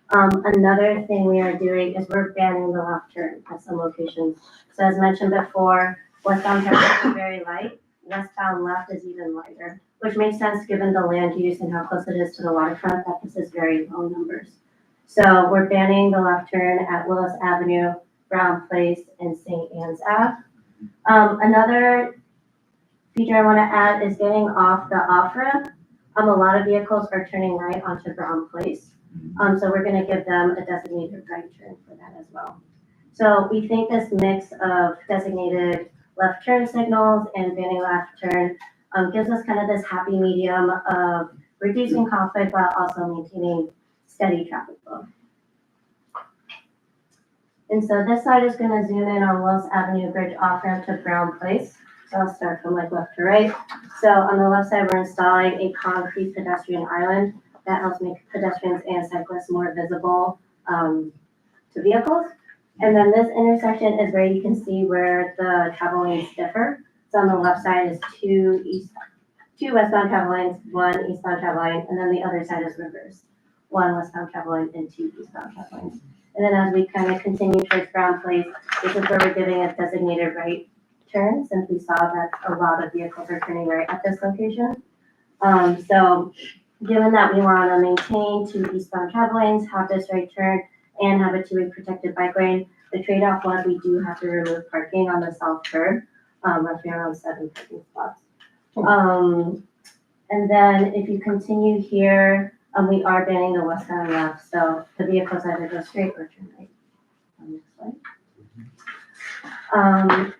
Another thing we are doing is we're banning the left turn at some locations. So as mentioned before, westbound traffic is very light, westbound left is even lighter, which makes sense given the land use and how close it is to the waterfront, that this is very low numbers. So we're banning the left turn at Willis Avenue, Brown Place, and St. Anne's Ave. Another feature I want to add is getting off the off-ramp. A lot of vehicles are turning right onto Brown Place. So we're going to give them a designated right turn for that as well. So we think this mix of designated left turn signals and banning left turn gives us kind of this happy medium of reducing conflict while also maintaining steady traffic flow. And so this side is gonna zoom in on Wells Avenue Bridge off-ramp to Brown Place. So I'll start from like left to right. So on the left side, we're installing a concrete pedestrian island that helps make pedestrians and cyclists more visible to vehicles. And then this intersection is where you can see where the travel lanes differ. So on the left side is two westbound travel lanes, one eastbound travel lane, and then the other side is reverse. One westbound travel lane and two eastbound travel lanes. And then as we kind of continue towards Brown Place, this is where we're giving a designated right turn, since we saw that a lot of vehicles are turning right at this location. So given that we want to maintain two eastbound travel lanes, have this right turn, and have a two-way protected bike lane, the trade-off was we do have to remove parking on the south curb, roughly around 7 parking spots. And then if you continue here, we are banning the westbound left, so the vehicles either go straight or turn right. Next slide.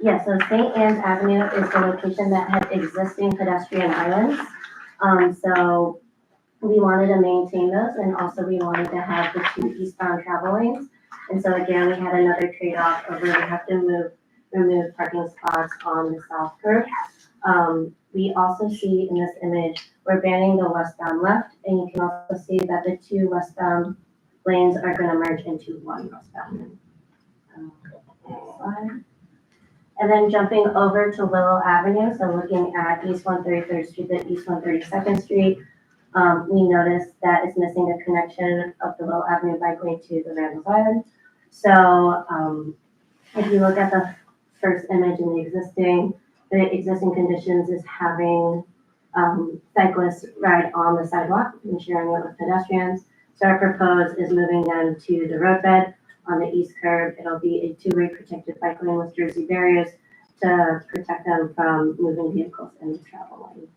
Yeah, so St. Anne's Avenue is the location that had existing pedestrian islands. So we wanted to maintain those, and also we wanted to have the two eastbound travel lanes. And so again, we had another trade-off of where we have to remove parking spots on the south curb. We also see in this image, we're banning the westbound left, and you can also see that the two westbound lanes are gonna merge into one westbound lane. Next slide. And then jumping over to Willow Avenue, so looking at East 133rd Street to East 132nd Street, we noticed that it's missing a connection of the Willow Avenue bike lane to the Randall's Island. So if you look at the first image in the existing conditions is having cyclists ride on the sidewalk and sharing it with pedestrians. So our proposed is moving them to the roadbed on the east curb. It'll be a two-way protected bike lane with Jersey barriers to protect them from moving vehicles in the travel lane.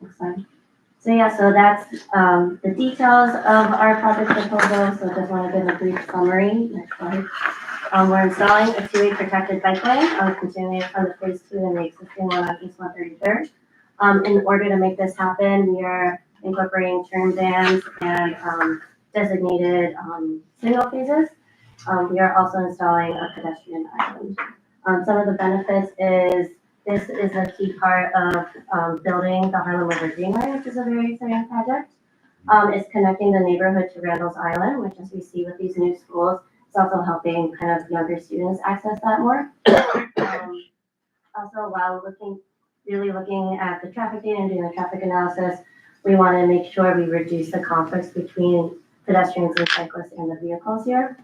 Next slide. So yeah, so that's the details of our project proposal. So just want to give a brief summary. Next slide. We're installing a two-way protected bike lane, continuing from the phase 2 and the existing one on East 133rd. In order to make this happen, we are incorporating turn bands and designated signal phases. We are also installing a pedestrian island. Some of the benefits is this is a key part of building the Harlem River Greenway, which is a very exciting project. It's connecting the neighborhood to Randall's Island, which as we see with these new schools, it's also helping kind of younger students access that more. Also, while really looking at the traffic data and doing the traffic analysis, we want to make sure we reduce the conflicts between pedestrians and cyclists in the vehicles here.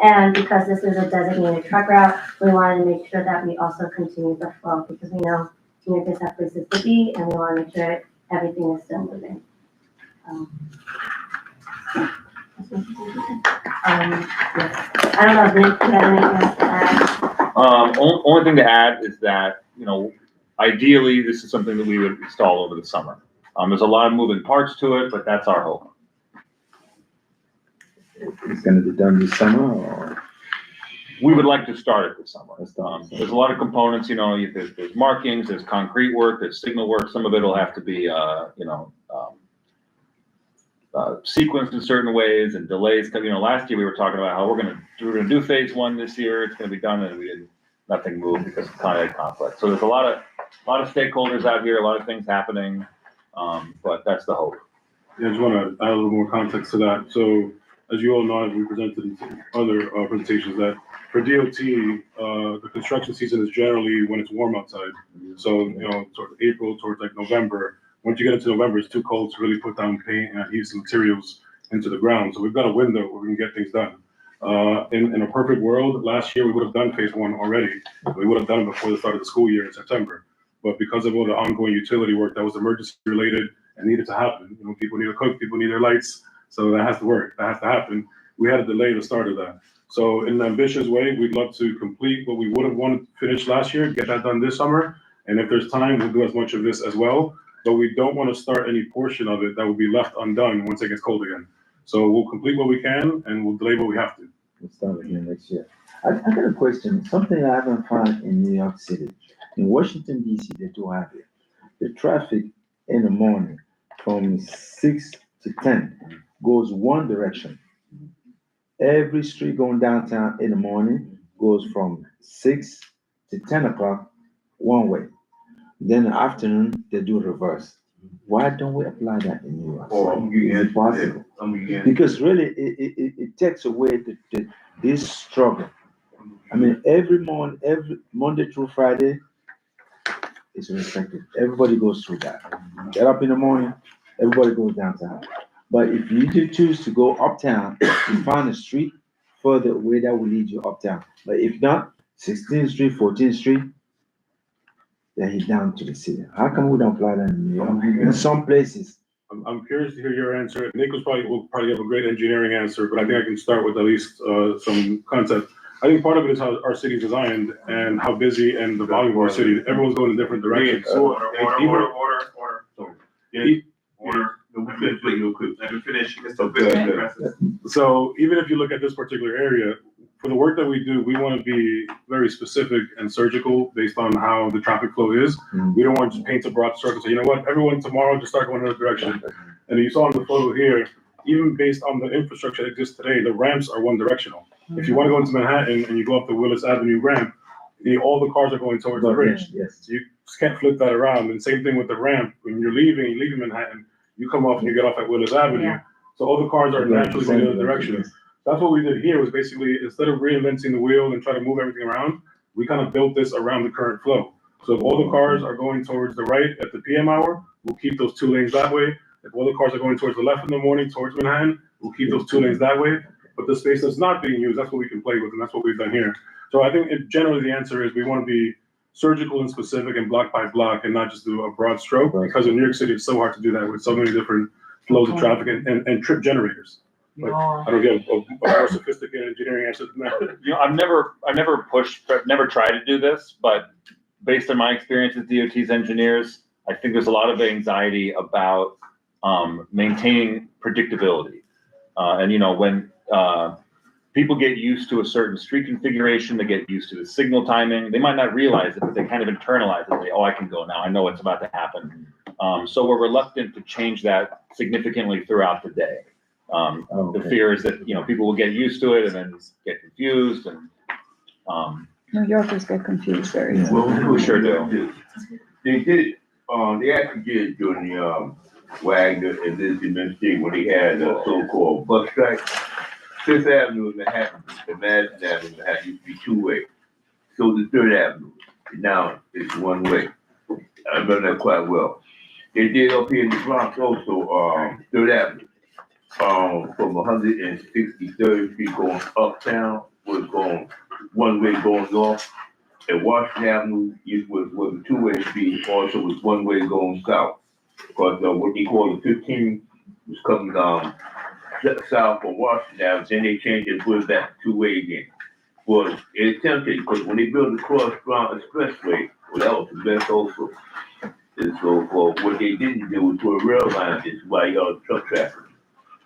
And because this is a designated truck route, we want to make sure that we also continue the flow because we know commuters have places to be and we want to make sure everything is still moving. I don't know if Nick, you have anything else to add? Only thing to add is that, ideally, this is something that we would install over the summer. There's a lot of moving parts to it, but that's our hope. It's gonna be done this summer or? We would like to start it this summer. There's a lot of components, there's markings, there's concrete work, there's signal work. Some of it will have to be, sequenced in certain ways and delays. Last year we were talking about how we're gonna do phase 1 this year. It's gonna be done, and nothing moved because of conflict. So there's a lot of stakeholders out here, a lot of things happening, but that's the hope. Yeah, I just want to add a little more context to that. So as you all know, as we presented in other presentations, that for DOT, the construction season is generally when it's warm outside. So, towards April, towards like November. Once you get into November, it's too cold to really put down paint and adhesive materials into the ground. So we've got a window where we can get things done. In a perfect world, last year we would have done phase 1 already. We would have done it before the start of the school year in September. But because of all the ongoing utility work that was emergency related and needed to happen, people need to cook, people need their lights. So that has to work, that has to happen. We had to delay the start of that. So in an ambitious way, we'd love to complete what we would have wanted to finish last year, get that done this summer. And if there's time, we'll do as much of this as well. But we don't want to start any portion of it that will be left undone once it gets cold again. So we'll complete what we can and we'll delay what we have to. We'll start again next year. I got a question, something I haven't found in New York City. In Washington, D.C., they do have it. The traffic in the morning from 6 to 10 goes one direction. Every street going downtown in the morning goes from 6 to 10 o'clock one way. Then in the afternoon, they do reverse. Why don't we apply that in New York? Is it possible? Because really, it takes away this struggle. I mean, every Monday through Friday, it's respected. Everybody goes through that. Get up in the morning, everybody goes downtown. But if you do choose to go uptown, you find a street further away that will lead you uptown. But if not, 16th Street, 14th Street, then he's down to the city. How come we don't apply that in New York? In some places. I'm curious to hear your answer. Nick will probably have a great engineering answer, but I think I can start with at least some concept. I think part of it is how our city is designed and how busy and the volume of our city. Everyone's going in different directions. Order. Let me finish. So even if you look at this particular area, for the work that we do, we want to be very specific and surgical based on how the traffic flow is. We don't want to just paint a broad stroke and say, you know what, everyone tomorrow just start going in another direction. And you saw in the photo here, even based on the infrastructure that exists today, the ramps are one directional. If you want to go into Manhattan and you go up the Willis Avenue ramp, all the cars are going towards the bridge. Yes. So you just can't flip that around. And same thing with the ramp. When you're leaving Manhattan, you come off and you get off at Willis Avenue. Yeah. So all the cars are naturally going in the other direction. That's what we did here was basically, instead of reinventing the wheel and trying to move everything around, we kind of built this around the current flow. So if all the cars are going towards the right at the PM hour, we'll keep those 2 lanes that way. If all the cars are going towards the left in the morning, towards Manhattan, we'll keep those 2 lanes that way. But the space that's not being used, that's what we can play with, and that's what we've done here. So I think generally the answer is we want to be surgical and specific and block by block and not just do a broad stroke, because in New York City, it's so hard to do that with so many different flows of traffic and trip generators. But I don't get a more sophisticated engineering answer than that. You know, I've never tried to do this, but based on my experience with DOT's engineers, I think there's a lot of anxiety about maintaining predictability. And you know, when people get used to a certain street configuration, they get used to the signal timing. They might not realize it, but they kind of internalize it. They, oh, I can go now. I know what's about to happen. So we're reluctant to change that significantly throughout the day. The fear is that, you know, people will get used to it and then get confused and, New Yorkers get confused very easily. we sure do. They did, they actually did during the, Wagner and Lizzie administration when they had a so-called bus strike. Fifth Avenue in Manhattan, and Madison Avenue in Manhattan used to be 2-way. So the Third Avenue, now it's 1-way. I remember that quite well. They did up here in the Bronx also, Third Avenue. From 163rd Street going uptown was going 1-way going north. And Washington Avenue was a 2-way street, also was 1-way going south. Because what they call the 15 was coming south from Washington Avenue, then they changed it and put it back 2-way again. Well, it attempted, because when they built the Cross Bronx Expressway, well, that was the best also. And so what they didn't do was put a rail line, this is why y'all truck traffic.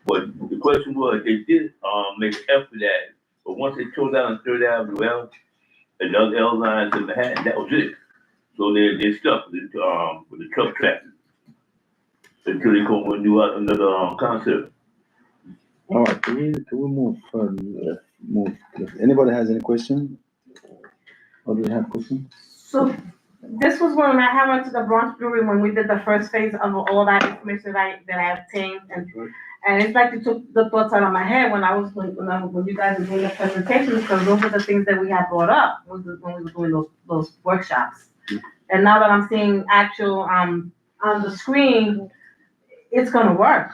But the question was, they did make an effort at it, but once they tore down 3rd Avenue L and the other L lines in Manhattan, that was it. So they stuck with the truck traffic until they come with another concept. All right, can we move further? If anybody has any question? Or do you have question? So this was when I went to the Bronx Brewery when we did the first phase of all that information that I obtained, and it's like you took the thoughts out of my head when you guys were doing the presentations, because those are the things that we had brought up when we were doing those workshops. And now that I'm seeing actual on the screen, it's gonna work.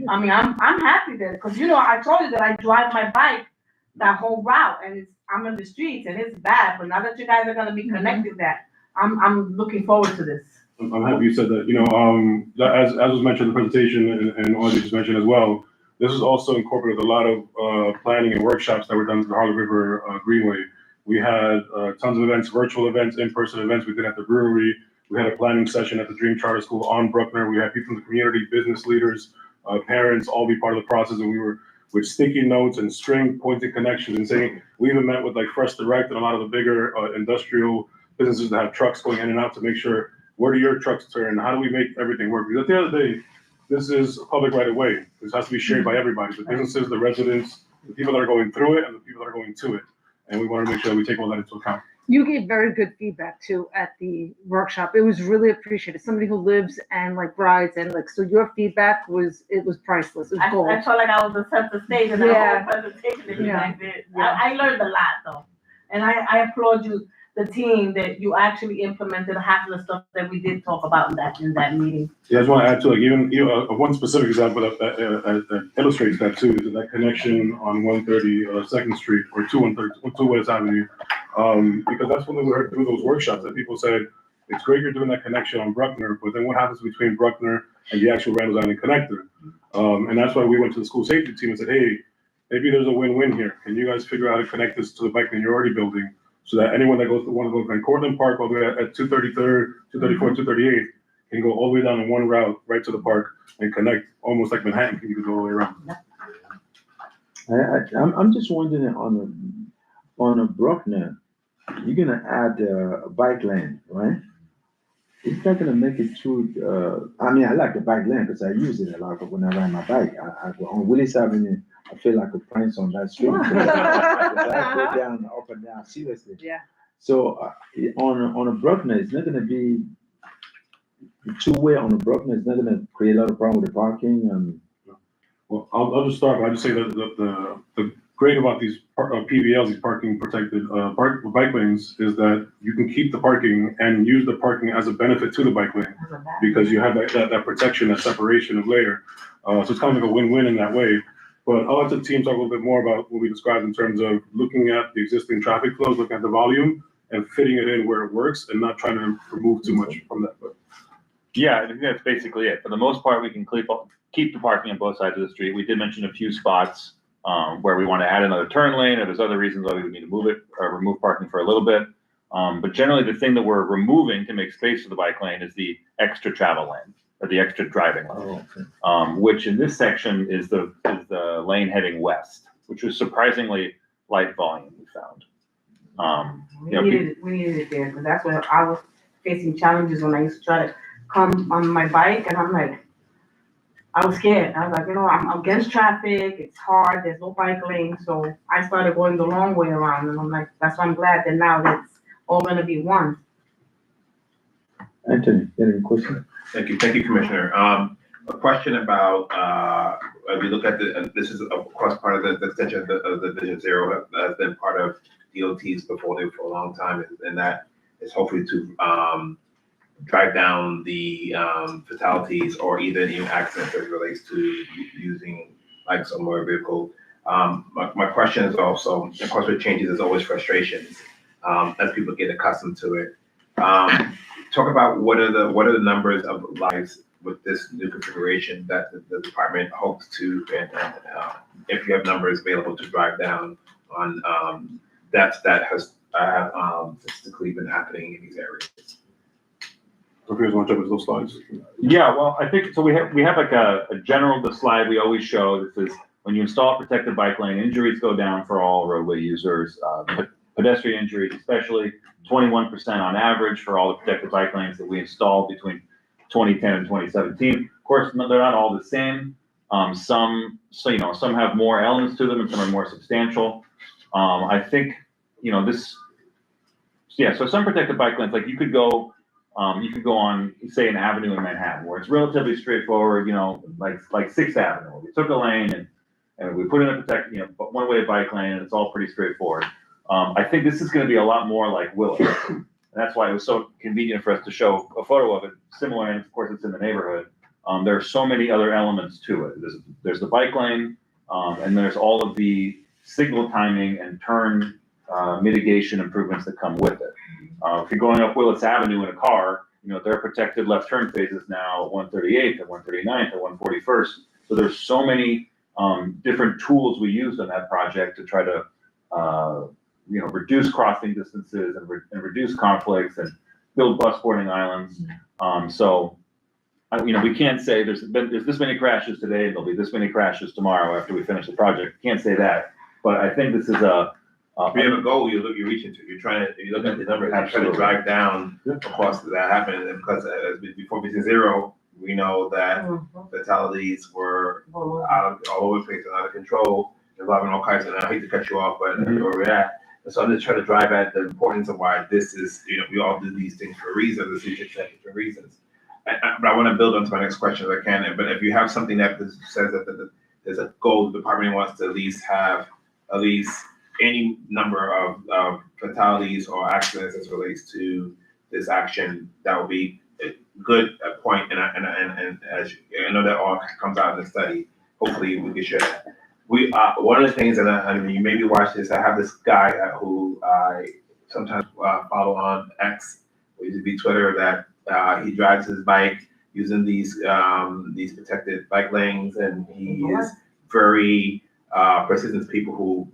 I mean, I'm happy there, because you know I told you that I drive my bike that whole route, and I'm in the streets and it's bad. But now that you guys are gonna be connected, that I'm looking forward to this. I'm happy you said that. You know, as was mentioned in the presentation and Audrey just mentioned as well, this is also incorporated a lot of planning and workshops that were done to the Harlem River Greenway. We had tons of events, virtual events, in-person events we did at the brewery. We had a planning session at the Dream Charter School on Bruckner. We had people in the community, business leaders, parents, all be part of the process. And we were with sticky notes and string pointing connections and saying, we even met with like Fresh Direct and a lot of the bigger industrial businesses that have trucks going in and out to make sure, where do your trucks turn? How do we make everything work? Because at the end of the day, this is public right of way. This has to be shared by everybody, the businesses, the residents, the people that are going through it, and the people that are going to it. And we want to make sure we take all that into account. You gave very good feedback too at the workshop. It was really appreciated. Somebody who lives and like rides and like, so your feedback was priceless. It was gold. I felt like I was the center stage in the Yeah. whole presentation that you Yeah. guys did. Yeah. I learned a lot though. And I applaud you, the team, that you actually implemented half of the stuff that we did talk about in that meeting. Yeah, I just want to add to like even one specific example that illustrates that too is that connection on 130 Second Street or 2 West Avenue, because that's when we heard through those workshops that people said it's great you're doing that connection on Bruckner, but then what happens between Bruckner and the actual Randall's Island connector? And that's why we went to the school safety team and said, hey, maybe there's a win-win here. Can you guys figure out how to connect this to the bike lane you're already building? So that anyone that goes to want to go from Cortland Park all the way at 233rd, 234, 238 can go all the way down in one route right to the park and connect almost like Manhattan. You can go all the way around. I'm just wondering on a Bruckner, you're gonna add a bike lane, right? It's not gonna make it through. I mean, I like the bike lane because I use it a lot. But when I ride my bike, I go on Willis Avenue. I feel like a prince on that street. Because I go down, up and down, seriously. Yeah. So on a Bruckner, it's not gonna be two-way on a Bruckner. It's not gonna create a lot of problem with the parking. Well, I'll just start by just saying that the great about these PVLs, these parking protected bike lanes, is that you can keep the parking and use the parking as a benefit to the bike lane because you have that protection, that separation of layer. So it's kind of like a win-win in that way. But I'll let the team talk a little bit more about what we described in terms of looking at the existing traffic flows, looking at the volume, and fitting it in where it works, and not trying to remove too much from that. But Yeah, I think that's basically it. For the most part, we can keep the parking on both sides of the street. We did mention a few spots where we want to add another turn lane, or there's other reasons why we would need to move it or remove parking for a little bit. But generally, the thing that we're removing to make space for the bike lane is the extra travel lane or the extra driving lane, which in this section is the lane heading west, which was surprisingly light volume we found. We needed it there because that's where I was facing challenges when I used to try to come on my bike, and I'm like, I was scared. I was like, I'm against traffic. It's hard. There's no bike lane. So I started going the long way around, and I'm like, that's why I'm glad that now that's all gonna be one. Anthony, any question? Thank you, Commissioner. A question about, if you look at this is of course part of the extension of the Vision Zero has been part of DOT's portfolio for a long time, and that is hopefully to drive down the fatalities or even accidents as it relates to using bikes or motor vehicle. My question is also, of course, with changes, there's always frustrations as people get accustomed to it. Talk about what are the numbers of lives with this new configuration that the department hopes to, and if you have numbers available to drive down on deaths that has statistically been happening in these areas. So if you guys want to jump into those slides. Yeah, well, I think so. We have like a general slide we always show. This is when you install a protected bike lane, injuries go down for all roadway users, pedestrian injuries especially, 21% on average for all the protected bike lanes that we installed between 2010 and 2017. Of course, they're not all the same. Some have more elements to them and some are more substantial. I think, so some protected bike lanes, like you could go on, say, an avenue in Manhattan where it's relatively straightforward, like 6th Avenue. Where we took a lane and we put in a one-way bike lane, and it's all pretty straightforward. I think this is going to be a lot more like Willis. And that's why it was so convenient for us to show a photo of it, similar, and of course it's in the neighborhood. There are so many other elements to it. There's the bike lane, and there's all of the signal timing and turn mitigation improvements that come with it. If you're going up Willis Avenue in a car, there are protected left turn phases now at 138th, at 139th, at 141st. So there's so many different tools we used on that project to try to reduce crossing distances and reduce conflicts and build bus boarding islands. We can't say there's this many crashes today and there'll be this many crashes tomorrow after we finish the project. Can't say that, but I think this is if you have a goal, you're reaching to. You look at the numbers, you're trying to drive down the cost of that happening, because before Vision Zero, We know that fatalities were all over the place and out of control, involving all kinds of, and I hate to cut you off, but where we're at. And so I'm just trying to drive at the importance of why this is, we all do these things for reasons, the city takes for reasons. But I want to build onto my next question if I can. But if you have something that says that there's a goal, the department wants to at least have any number of fatalities or accidents as relates to this action, that would be a good point. And as I know that all comes out in the study, hopefully we can share that. One of the things, and you maybe watch this, I have this guy who I sometimes follow on X, or used to be Twitter, that he drives his bike using these protected bike lanes, and he is very persistent to people who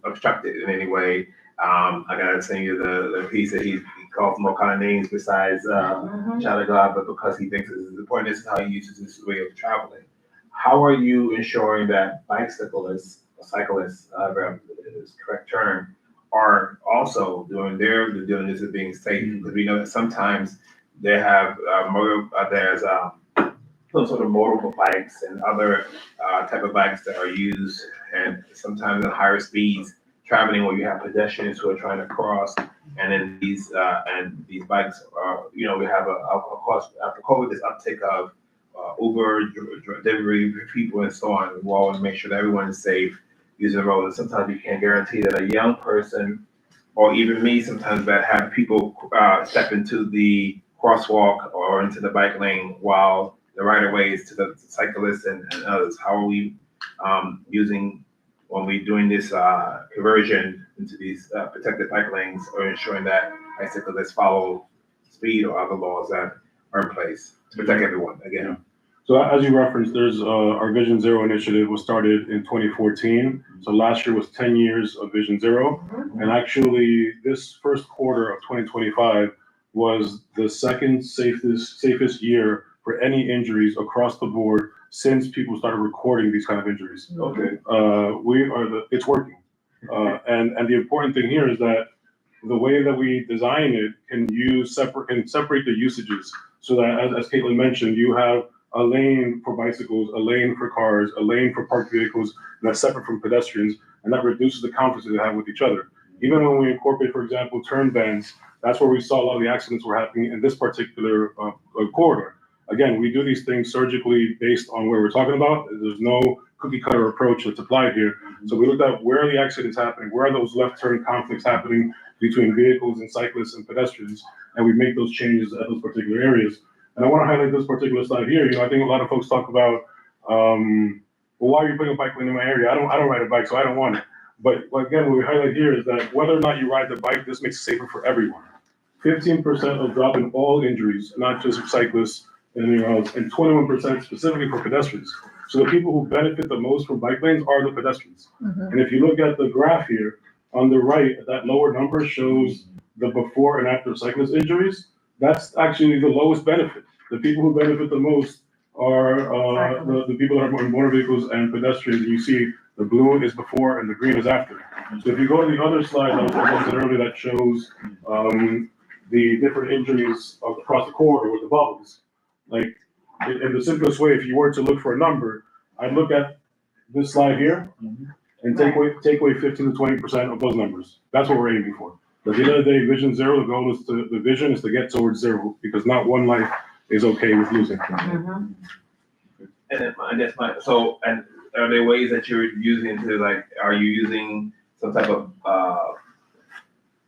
obstruct it in any way. I gotta send you the piece that he calls them all kind of names besides child of God, but because he thinks this is important, this is how he uses this way of traveling. How are you ensuring that bicyclists, cyclists, is the correct term, are also doing their due diligence of being safe? Because we know that sometimes they have there's some sort of motorable bikes and other type of bikes that are used, and sometimes at higher speeds, traveling where you have pedestrians who are trying to cross, and then these bikes are, we have of course after COVID, this uptick of Uber delivery people and so on. We want to make sure that everyone is safe using the road, and sometimes you can't guarantee that a young person, or even me, sometimes that have people step into the crosswalk or into the bike lane while the right of ways to the cyclists and others. How are we using, when we're doing this conversion into these protected bike lanes, or ensuring that bicyclists follow speed or other laws that are in place to protect everyone again? Yeah. So as you referenced, there's our Vision Zero initiative was started in 2014. So last year was 10 years of Vision Zero. And actually this first quarter of 2025 was the second safest year for any injuries across the board since people started recording these kind of injuries. Okay. It's working. And the important thing here is that the way that we design it can separate the usages, so that as Caitlin mentioned, you have a lane for bicycles, a lane for cars, a lane for parked vehicles, and that's separate from pedestrians, and that reduces the conflicts they have with each other. Even when we incorporate, for example, turn bends, that's where we saw a lot of the accidents were happening in this particular corridor. Again, we do these things surgically based on where we're talking about. There's no cookie cutter approach that's applied here. So we looked at where are the accidents happening, where are those left turn conflicts happening between vehicles and cyclists and pedestrians, and we make those changes at those particular areas. And I want to highlight this particular slide here. I think a lot of folks talk about, well, why are you putting a bike lane in my area? I don't ride a bike, so I don't want it. But again, what we highlight here is that whether or not you ride the bike, this makes it safer for everyone. 15% of drop in all injuries, not just for cyclists and anything else, and 21% specifically for pedestrians. So the people who benefit the most from bike lanes are the pedestrians. And if you look at the graph here, on the right, that lower number shows the before and after cyclist injuries. That's actually the lowest benefit. The people who benefit the most are the people that are in motor vehicles and pedestrians. You see the blue is before and the green is after. So if you go to the other slide that was presented earlier that shows the different injuries across the corridor with the bubbles, like in the simplest way, if you were to look for a number, I'd look at this slide here and take away 15 to 20% of those numbers. That's what we're aiming for. At the end of the day, Vision Zero, the goal is the vision is to get towards zero, because not one life is okay with losing. And then and are there ways that you're using to, like, are you using some type of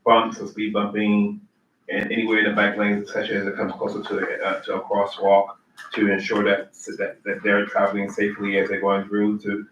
bumps or speed bumping and anywhere in the bike lanes, especially as it comes closer to a crosswalk, to ensure that they're traveling safely as they're going through to,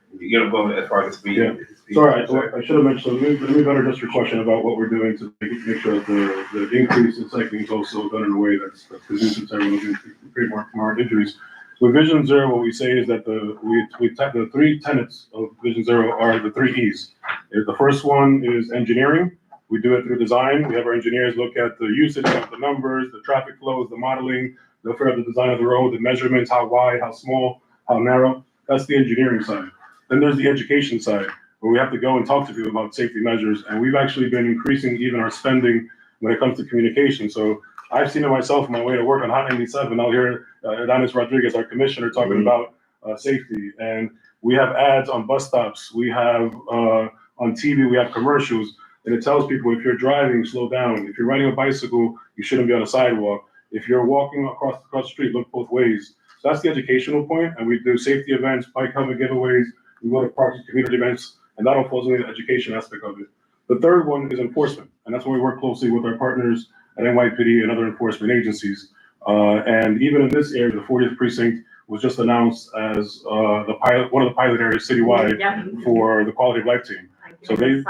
going as far as the speed? Yeah. Sorry, I should have mentioned, let me better address your question about what we're doing to make sure that the increase in cycling is also done in a way that's conducive to everyone to create more injuries. With Vision Zero, what we say is that the three tenets of Vision Zero are the 3 E's. The first one is engineering. We do it through design. We have our engineers look at the usage of the numbers, the traffic flows, the modeling, they'll figure out the design of the road, the measurements, how wide, how small, how narrow. That's the engineering side. Then there's the education side, where we have to go and talk to people about safety measures. And we've actually been increasing even our spending when it comes to communication. So I've seen it myself on my way to work on Hot 97. I'll hear Adonis Rodriguez, our commissioner, talking about safety. And we have ads on bus stops. We have on TV, we have commercials. And it tells people, if you're driving, slow down. If you're riding a bicycle, you shouldn't be on a sidewalk. If you're walking across the street, look both ways. So that's the educational point. And we do safety events, bike helmet giveaways. We go to parks and community events, and that all falls into the education aspect of it. The third one is enforcement. And that's where we work closely with our partners at NYPD and other enforcement agencies. And even in this area, the 40th precinct was just announced as one of the pilot areas citywide for the quality of life team. So they've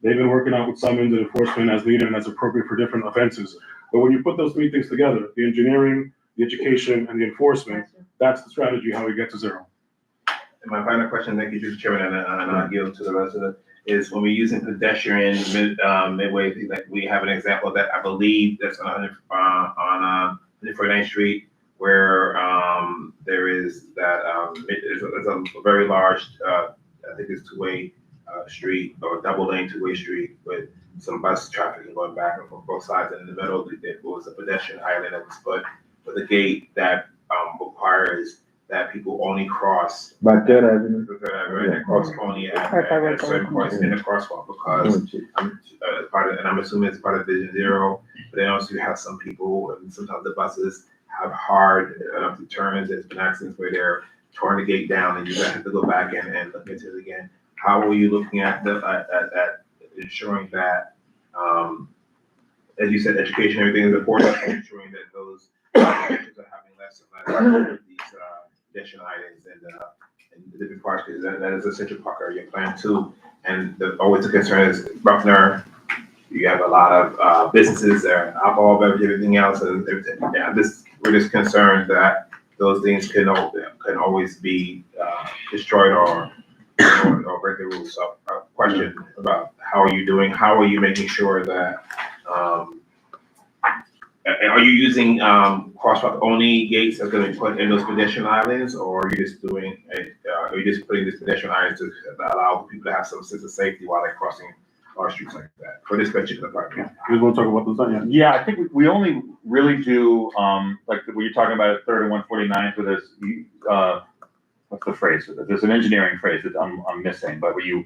been working out with summons and enforcement as needed and as appropriate for different offenses. But when you put those three things together, the engineering, the education, and the enforcement, that's the strategy how we get to zero. And my final question, thank you, Mr. Chairman, and I'll yield to the resident, is when we're using pedestrian midway, like we have an example of that, I believe that's on 149th Street, where there is that, there's a very large, I think it's two-way street, or double lane two-way street with some bus traffic going back and forth both sides, and in the middle, there was a pedestrian island that was put with a gate that requires that people only cross. But there, right, cross only at certain points in the crosswalk, because I'm assuming it's part of Vision Zero, but then also you have some people, and sometimes the buses have hard turns. There's been accidents where they're torn the gate down and you have to go back and look into it again. How are you looking at at ensuring that, as you said, education, everything is important, ensuring that those pedestrians are having less and less of these pedestrian items and the different parts, because that is a central part of your plan too. And always the concern is Bruckner, you have a lot of businesses there, alcohol, beverage, everything else, and everything. Yeah, we're just concerned that those things can always be destroyed or break the rules. So a question about how are you making sure that, are you using crosswalk only gates that's going to be put in those pedestrian islands, or are you just putting these pedestrian islands to allow people to have some sense of safety while they're crossing our streets like that for this particular project? You want to talk about those? Yeah, I think we only really do, like what you're talking about at 3rd and 149th, where there's, what's the phrase? There's an engineering phrase that I'm missing, but where you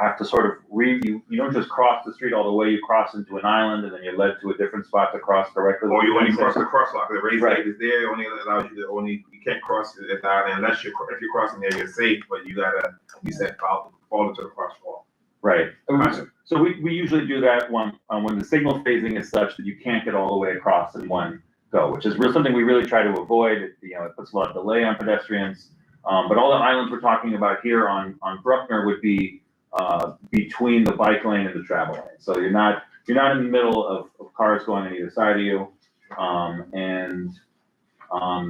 have to sort of you don't just cross the street all the way, you cross into an island and then you're led to a different spot to cross directly. Or you only cross the crosswalk, the raised gate is there, only allows you to you can't cross it at the island unless if you're crossing there, you're safe, but you gotta, you said, fall into the crosswalk. Right. So we usually do that when the signal phasing is such that you can't get all the way across in one go, which is something we really try to avoid. It puts a lot of delay on pedestrians. But all the islands we're talking about here on Bruckner would be between the bike lane and the travel lane. So you're not in the middle of cars going on either side of you.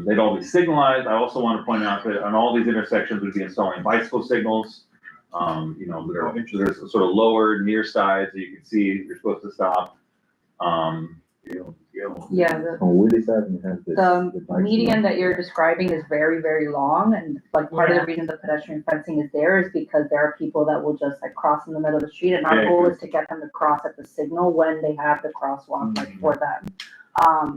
They'd all be signalized. I also want to point out that on all these intersections we'd be installing bicycle signals. There's sort of lower near sides that you can see you're supposed to stop. Yeah, on Willis Avenue has this. the median that you're describing is very, very long, and like part of the reason the pedestrian fencing is there is because there are people that will just like cross in the middle of the street, and our goal is to get them to cross at the signal when they have the crosswalk like for them.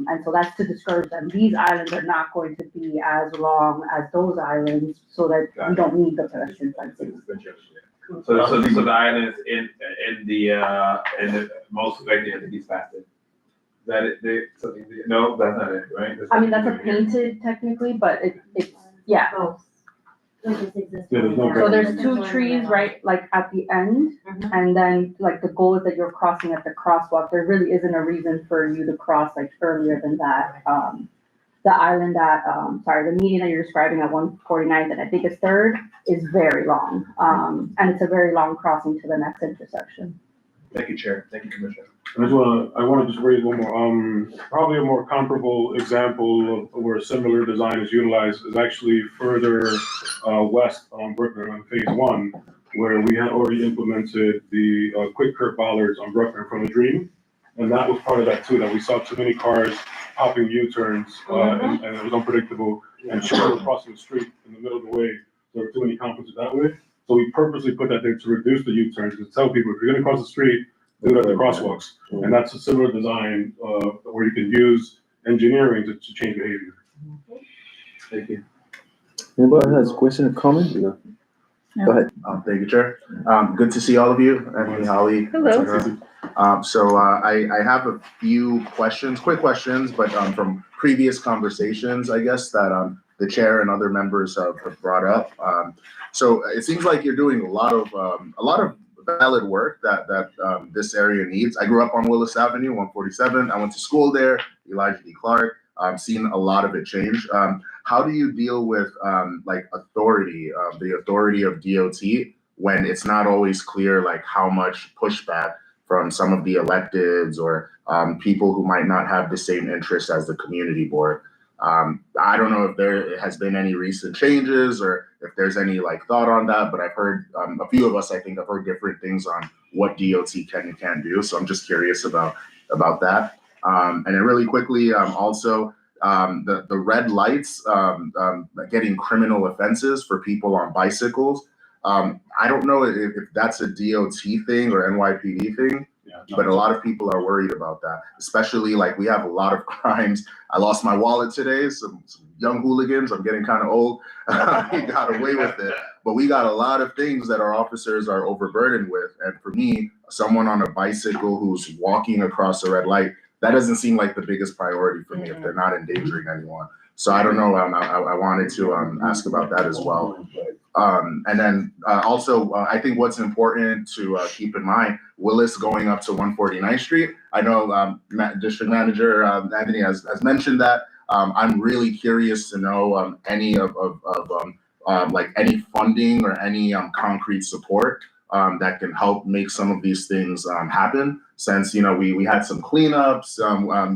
And so that's to discourage them. These islands are not going to be as long as those islands, so that we don't need the pedestrian fencing. So the islands in the most likely at the East Basket. Is that it? No, that's not it, right? I mean, that's a painted technically, but it's, yeah. So there's 2 trees, right, like at the end, and then like the goal is that you're crossing at the crosswalk. There really isn't a reason for you to cross like earlier than that. The island the median that you're describing at 149th, and I think it's 3rd, is very long. And it's a very long crossing to the next intersection. Thank you, Chair. Thank you, Commissioner. I want to just raise one more, probably a more comparable example of where a similar design is utilized is actually further west on Bruckner on phase 1, where we had already implemented the quick curb bollards on Bruckner from the Dream. And that was part of that too, that we saw too many cars popping U-turns and it was unpredictable. And children were crossing the street in the middle of the way. There were too many conflicts that way. So we purposely put that there to reduce the U-turns, to tell people if you're gonna cross the street, do it at the crosswalks. And that's a similar design, where you can use engineering to change behavior. Thank you. Anybody has a question or comment? Go ahead. Thank you, Chair. Good to see all of you, Anthony, Holly. Hello. So I have a few questions, quick questions, but from previous conversations, I guess, that the chair and other members have brought up. So it seems like you're doing a lot of valid work that this area needs. I grew up on Willis Avenue, 147. I went to school there, Elijah D. Clark. Seen a lot of it change. How do you deal with like authority, the authority of DOT, when it's not always clear like how much pushback from some of the electeds or people who might not have the same interest as the community board? I don't know if there has been any recent changes or if there's any like thought on that, but I've heard a few of us, I think, have heard different things on what DOT can and can't do. So I'm just curious about that. And then really quickly, also the red lights getting criminal offenses for people on bicycles. I don't know if that's a DOT thing or NYPD thing, but a lot of people are worried about that, especially like we have a lot of crimes. I lost my wallet today, some young hooligans, I'm getting kind of old, he got away with it. But we got a lot of things that our officers are overburdened with. And for me, someone on a bicycle who's walking across a red light, that doesn't seem like the biggest priority for me if they're not endangering anyone. So I don't know, I wanted to ask about that as well. And then also, I think what's important to keep in mind, Willis going up to 149th Street. I know District Manager Anthony has mentioned that. I'm really curious to know any of like any funding or any concrete support that can help make some of these things happen. Since, you know, we had some cleanups,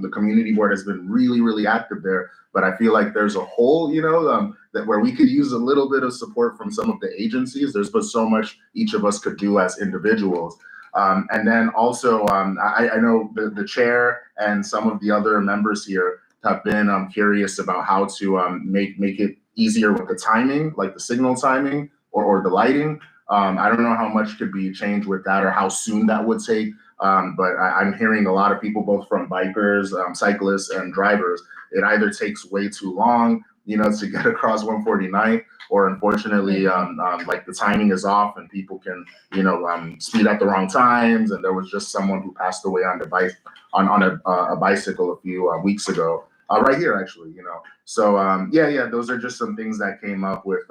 the community board has been really active there, but I feel like there's a hole, you know, that where we could use a little bit of support from some of the agencies. There's but so much each of us could do as individuals. And then also, I know the chair and some of the other members here have been curious about how to make it easier with the timing, like the signal timing or the lighting. I don't know how much could be changed with that or how soon that would take. But I'm hearing a lot of people, both from bikers, cyclists, and drivers, it either takes way too long, you know, to get across 149, or unfortunately, like the timing is off and people can, you know, speed at the wrong times. And there was just someone who passed away on a bicycle a few weeks ago, right here actually, you know. So yeah, those are just some things that came up with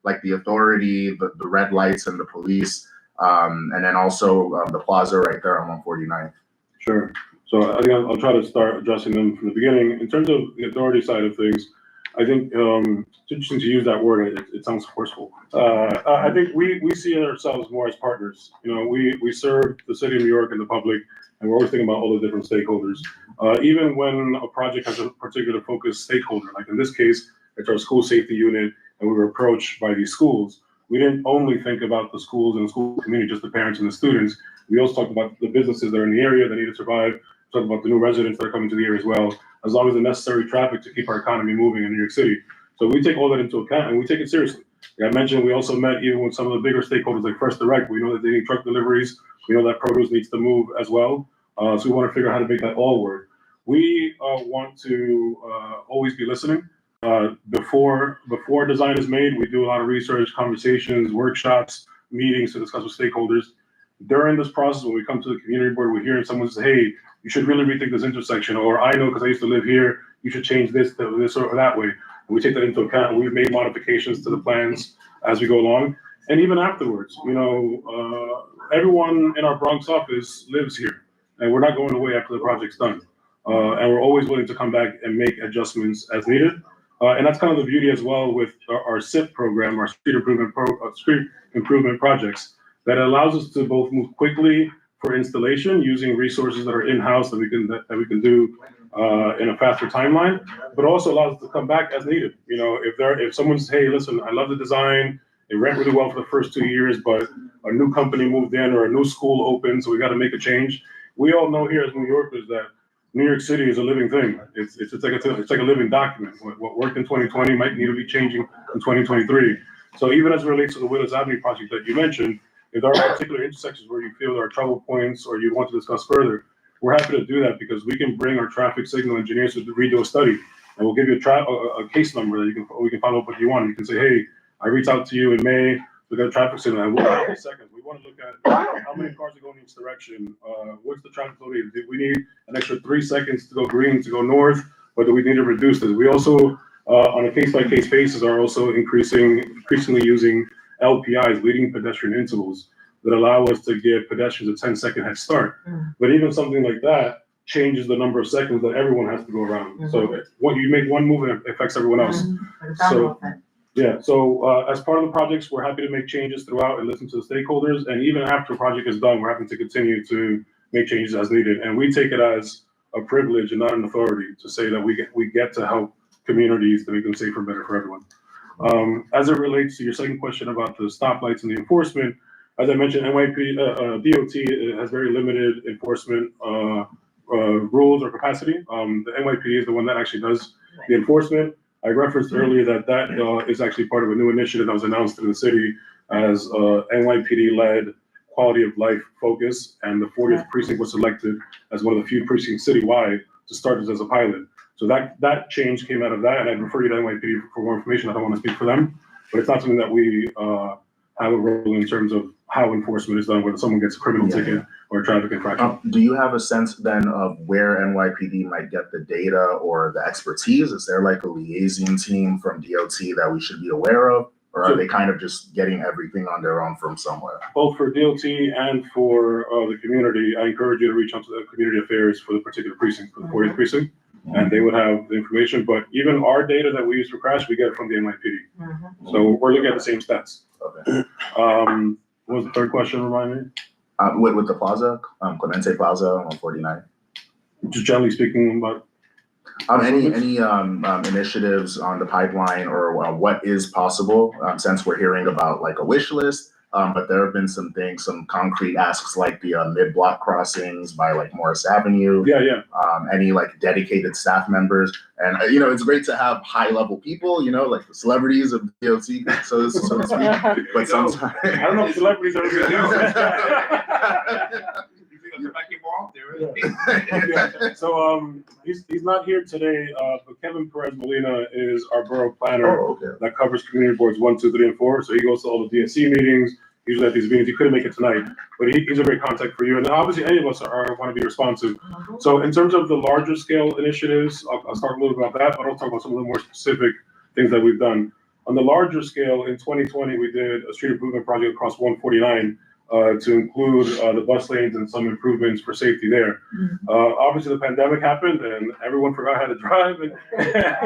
like the authority, the red lights, and the police. And then also the plaza right there on 149. Sure. So I think I'll try to start addressing them from the beginning. In terms of the authority side of things, I think it's interesting to use that word. It sounds forceful. I think we see ourselves more as partners. You know, we serve the city of New York and the public, and we're always thinking about all the different stakeholders. Even when a project has a particular focus stakeholder, like in this case, it's our school safety unit, and we were approached by these schools. We didn't only think about the schools and the school community, just the parents and the students. We also talked about the businesses that are in the area that need to survive, talked about the new residents that are coming to the area as well, as long as the necessary traffic to keep our economy moving in New York City. So we take all that into account and we take it seriously. Like I mentioned, we also met even with some of the bigger stakeholders like First Direct. We know that they need truck deliveries. We know that produce needs to move as well. So we want to figure out how to make that all work. We want to always be listening. Before design is made, we do a lot of research, conversations, workshops, meetings to discuss with stakeholders. During this process, when we come to the community board, we're hearing someone say, hey, you should really rethink this intersection, or I know because I used to live here, you should change this to this or that way. And we take that into account, and we've made modifications to the plans as we go along. And even afterwards, you know, everyone in our Bronx office lives here, and we're not going away after the project's done. And we're always willing to come back and make adjustments as needed. And that's kind of the beauty as well with our SIP program, our street improvement projects, that allows us to both move quickly for installation using resources that are in-house that we can do in a faster timeline, but also allows us to come back as needed. You know, if someone says, hey, listen, I love the design, it ran really well for the first 2 years, but a new company moved in or a new school opened, so we got to make a change. We all know here as New Yorkers that New York City is a living thing. It's like a living document. What worked in 2020 might need to be changing in 2023. So even as it relates to the Willis Avenue project that you mentioned, if there are particular intersections where you feel there are trouble points or you want to discuss further, we're happy to do that because we can bring our traffic signal engineers to redo a study. And we'll give you a case number that we can follow up with you on. You can say, hey, I reached out to you in May, we got a traffic signal, and we'll take a second. We want to look at how many cars are going in each direction, what's the traffic flow needed? Do we need an extra 3 seconds to go green, to go north, or do we need to reduce this? We also, on a case-by-case basis, are also increasingly using LPIs, leading pedestrian intervals, that allow us to give pedestrians a 10-second head start. But even something like that changes the number of seconds that everyone has to go around. So when you make one move, it affects everyone else. So yeah, so as part of the projects, we're happy to make changes throughout and listen to the stakeholders. And even after a project is done, we're happy to continue to make changes as needed. And we take it as a privilege and not an authority to say that we get to help communities to make them safer and better for everyone. As it relates to your second question about the stoplights and the enforcement, as I mentioned, DOT has very limited enforcement rules or capacity. The NYPD is the one that actually does the enforcement. I referenced earlier that is actually part of a new initiative that was announced in the city as NYPD-led quality of life focus, and the 40th precinct was selected as one of the few precincts citywide to start this as a pilot. So that change came out of that, and I'd refer you to NYPD for more information. I don't want to speak for them, but it's not something that we have a role in terms of how enforcement is done, whether someone gets a criminal ticket or a traffic infraction. Do you have a sense then of where NYPD might get the data or the expertise? Is there like a liaison team from DOT that we should be aware of? Or are they kind of just getting everything on their own from somewhere? Both for DOT and for the community, I encourage you to reach out to the community affairs for the particular precinct, for the 40th precinct, and they would have the information. But even our data that we use for crash, we get it from the NYPD. So we're looking at the same stats. Okay. What was the third question, remind me? With the plaza, Clemente Plaza on 49. Just generally speaking about any initiatives on the pipeline or what is possible, since we're hearing about like a wish list, but there have been some concrete asks like the mid-block crossings by like Morris Avenue. Yeah. Any like dedicated staff members, and it's great to have high-level people, like the celebrities of DOT, so to speak. But sometimes I don't know if celebrities are So he's not here today, but Kevin Perez Molina is our borough planner that covers community boards 1, 2, 3, and 4. So he goes to all the DSC meetings, usually at these meetings. He couldn't make it tonight, but he's a great contact for you. And obviously any of us want to be responsive. So in terms of the larger scale initiatives, I'll start a little bit about that, but I'll talk about some of the more specific things that we've done. On the larger scale, in 2020, we did a street improvement project across 149 to include the bus lanes and some improvements for safety there. Obviously, the pandemic happened and everyone forgot how to drive and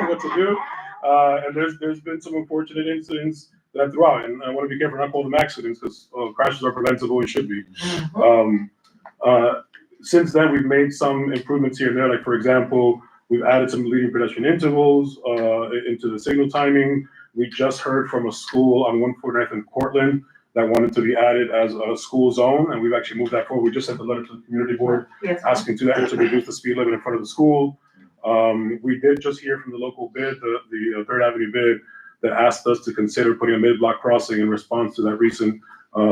what to do. And there's been some unfortunate incidents that throughout, and I want to be careful not to call them accidents because crashes are preventable and should be. Since then, we've made some improvements here and there. Like, for example, we've added some leading pedestrian intervals into the signal timing. We just heard from a school on 149th and Cortland that wanted to be added as a school zone, and we've actually moved that forward. We just sent a letter to the community board asking to actually reduce the speed limit in front of the school. We did just hear from the local bid, the 3rd Avenue bid, that asked us to consider putting a mid-block crossing in response to that recent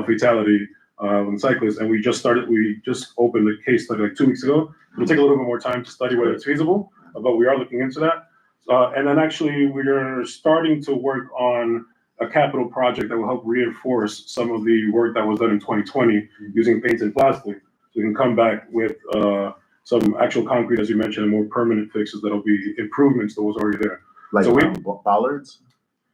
fatality on cyclists. And we just opened the case study like 2 weeks ago. It'll take a little bit more time to study whether it's feasible, but we are looking into that. And then actually we're starting to work on a capital project that will help reinforce some of the work that was done in 2020 using paints and plastic. So we can come back with some actual concrete, as you mentioned, and more permanent fixes that'll be improvements to what's already there. Like bollards?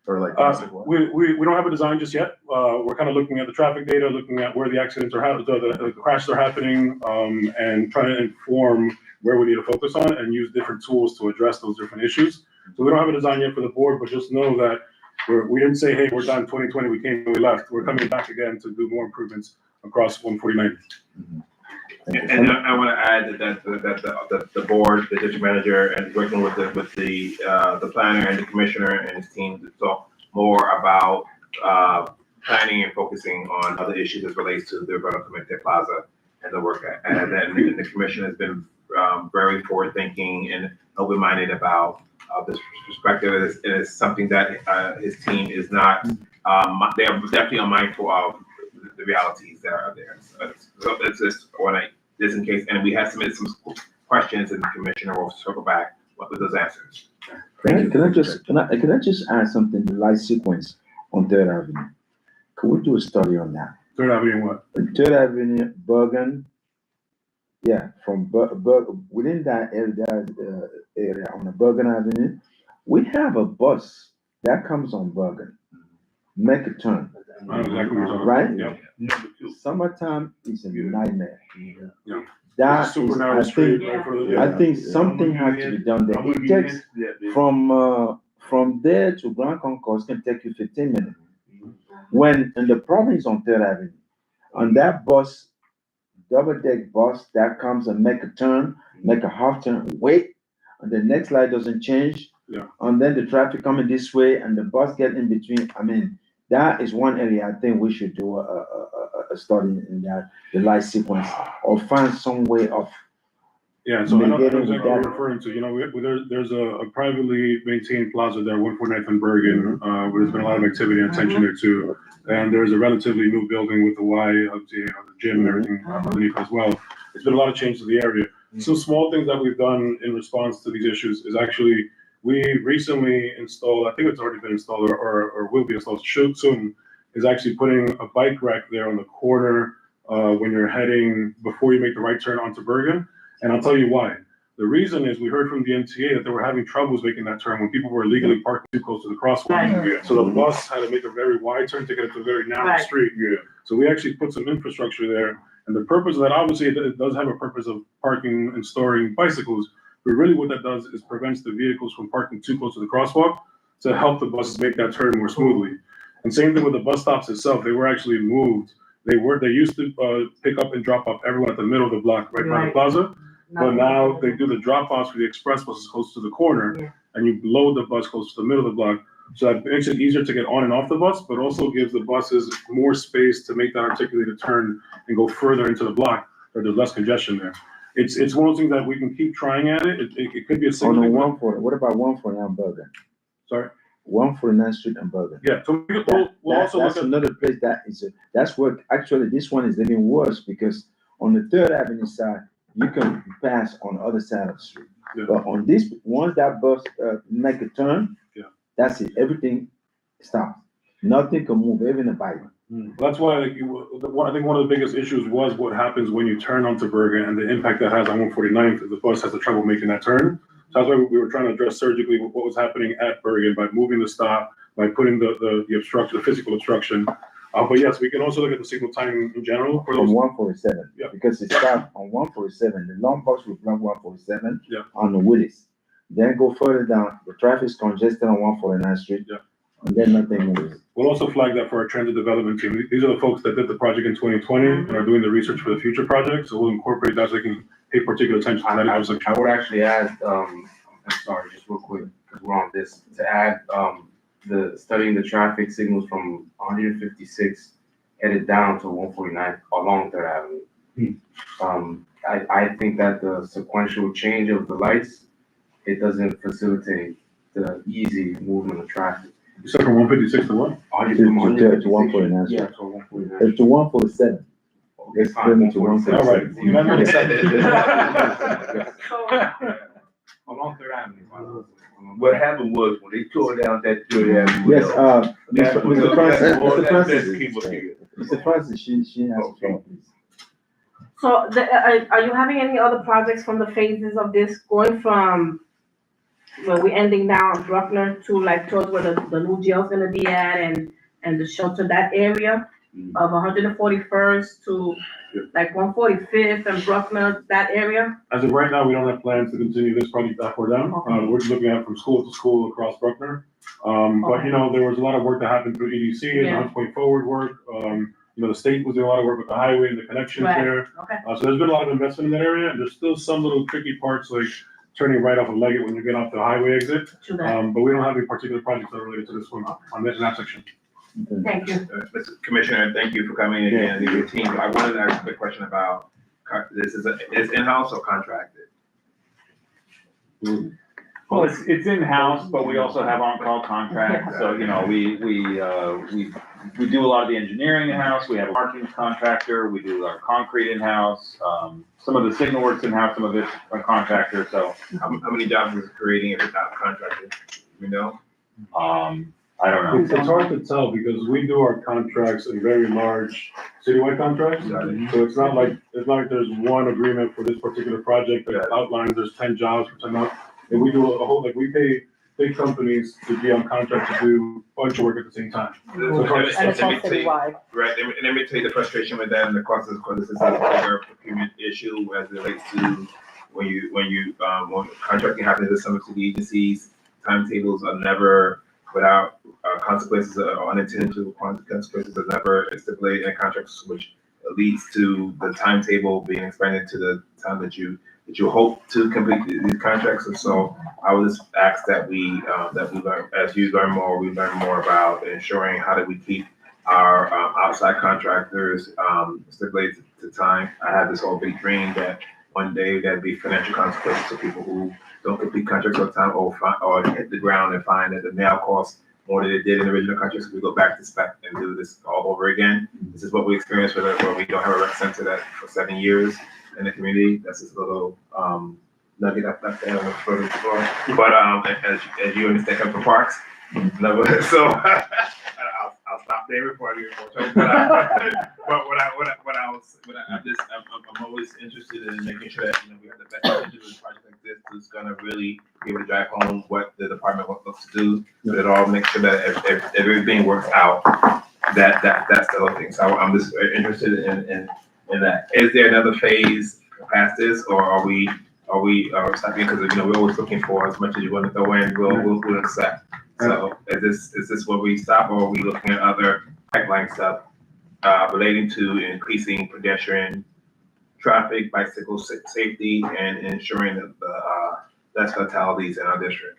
Or like plastic what? We don't have a design just yet. We're kind of looking at the traffic data, looking at where the accidents are happening, the crashes are happening, and trying to inform where we need to focus on and use different tools to address those different issues. So we don't have a design yet for the board, but just know that we didn't say, hey, we're done 2020, we came and we left. We're coming back again to do more improvements across 149. And I want to add that the board, the district manager, and working with the planner and the commissioner and his team to talk more about planning and focusing on other issues as relates to the Roberto Clemente Plaza and the work. And then the commission has been very forward-thinking and open-minded about this perspective. It is something that his team is not. They are definitely mindful of the realities that are there. So it's just just in case, and we have submitted some questions, and the commissioner will circle back with those answers. Can I just add something, the light sequence on Third Avenue? Could we do a study on that? Third Avenue what? Third Avenue, Bergen, yeah, from within that area on the Bergen Avenue, we have a bus that comes on Bergen, make a turn, I know exactly what you're talking about. right? Yep. Summertime is a nightmare. Yeah. That Super is, narrow street, right for the. I think something has to be done there. It takes from there to Grand Concourse can take you 15 minutes. And the problem is on Third Avenue, on that bus, double deck bus that comes and make a turn, make a half turn, wait, and the next light doesn't change. Yeah. And then the traffic coming this way and the bus get in between. I mean, that is one area I think we should do a study in that, the light sequence, or find some way of. Yeah, so I know mitigating exactly what that. you're referring to, you know, there's a privately maintained plaza there, 149th and Bergen, where there's been a lot of activity and attention there too. And there's a relatively new building with the the gym and everything underneath as well. There's been a lot of change to the area. Some small things that we've done in response to these issues is actually, we recently installed, I think it's already been installed or will be installed soon, is actually putting a bike rack there on the corner when you're heading, before you make the right turn onto Bergen. And I'll tell you why. The reason is we heard from the MTA that they were having troubles making that turn when people were illegally parked too close to the crosswalk. Right. So the bus had to make a very wide turn to get into a very narrow Right. street. So we actually put some infrastructure there. And the purpose of that, obviously, it does have a purpose of parking and storing bicycles. But really what that does is prevents the vehicles from parking too close to the crosswalk to help the buses make that turn more smoothly. And same thing with the bus stops itself. They were actually moved. They used to pick up and drop off everyone at the middle of the block, right by the plaza. But now they do the drop-offs for the express buses close to the corner, and you load the bus close to the middle of the block. So that makes it easier to get on and off the bus, but also gives the buses more space to make that articulated turn and go further into the block, or there's less congestion there. It's one of those things that we can keep trying at it. It could be a On single the thing. 140, what about 149 Bergen? Sorry? 149th Street and Bergen. Yeah, so we'll also That's look at. another place that's where, actually, this one is even worse, because on the Third Avenue side, you can pass on the other side of the street. Yeah. But on this, once that bus make a turn, Yeah. that's it, everything stops. Nothing can move, even a bike. That's why, I think one of the biggest issues was what happens when you turn onto Bergen and the impact that has on 149th, if the bus has the trouble making that turn. So that's why we were trying to address surgically what was happening at Bergen by moving the stop, by putting the obstruction, the physical obstruction. But yes, we can also look at the signal timing in general. For From those, 147, Yeah. because it starts on 147, the long bus will block 147 Yeah. on the Willis. Then go further down, the traffic is congested on 149th Street. Yeah. And then nothing moves. we'll also flag that for our transit development team. These are the folks that did the project in 2020 and are doing the research for the future project. So we'll incorporate that so they can pay particular attention to that intersection. I would actually add, I'm sorry, just real quick, because we're on this, to add, studying the traffic signals from 156 headed down to 149 along Third Avenue. I think that the sequential change of the lights, it doesn't facilitate the easy movement of traffic. You said from 156 to what? To 149. Yeah, to 149. It's to 147. Let's bring it to 147. All right. Along Third Avenue. What happened was when they tore down that Third Avenue. Yes, that's when Mr. Francis, all Mr. that Francis, mess came up here. Mr. Francis, she has a phone, please. So, are you having any other projects from the phases of this, going from where we're ending now on Bruckner to like towards where the new jail's gonna be at and the shelter, that area of 141st to like 145th and Bruckner, that area? As of right now, we don't have plans to continue this project that far down. Okay. We're just looking at it from school to school across Bruckner. But you know, there was a lot of work that happened through EDC and Yeah. 100 Forward work. You know, the state was doing a lot of work with the highway and the connections Right. there. Okay. So there's been a lot of investment in that area, and there's still some little tricky parts like turning right off of Leggett when you get off the highway exit. To that. But we don't have any particular projects that are related to this one on that section. Thank you. Mr. Commissioner, thank you for coming in and your team. I wanted to ask a quick question about, this is in-house or contracted? Well, it's in-house, but we also have on-call contracts, so, you know, we we do a lot of the engineering in-house, we have a marketing contractor, we do our concrete in-house, some of the signal works in-house, some of it's a contractor, so, How many jobs is it creating if it's not contracted? You know? I don't know. It's hard to tell because we do our contracts in very large citywide contracts. So it's not like there's one agreement for this particular project that outlines there's 10 jobs for 10 months. And we do a whole, like, we pay big companies to be on contract to do a bunch of work at the same time. So it's hard to And it's all Let me tell you- citywide. Right, let me tell you the frustration with that and the cost is because this is a bigger procurement issue as it relates to when contracting happens with some of the agencies, timetables are never without consequences or unintended consequences are never stipulated in contracts, which leads to the timetable being expanded to the time that you hope to complete these contracts. And so I would just ask that we learn, as you learn more, we learn more about ensuring how do we keep our outside contractors stipulated to time. I have this whole big dream that one day there'd be financial consequences to people who don't complete contracts on time or hit the ground and find that the nail costs more than it did in the original contracts. We go back to spec and do this all over again. This is what we experienced where we don't have a rec center that for 7 years in the community. That's just a little nugget up there on the floor. But as you understand, come from parks. No, so I'll stop there before I get more trouble. But I'm always interested in making sure that we have the best intentions with a project like this that's gonna really be able to drive home what the department wants to do. But it all makes sure that if everything works out, that's the whole thing. So I'm just very interested in that. Is there another phase past this, or are we stopping? Because we're always looking for as much as you want to throw in, we'll accept. So is this where we stop, or are we looking at other pipeline stuff relating to increasing pedestrian traffic, bicycle safety, and ensuring that the less fatalities in our district?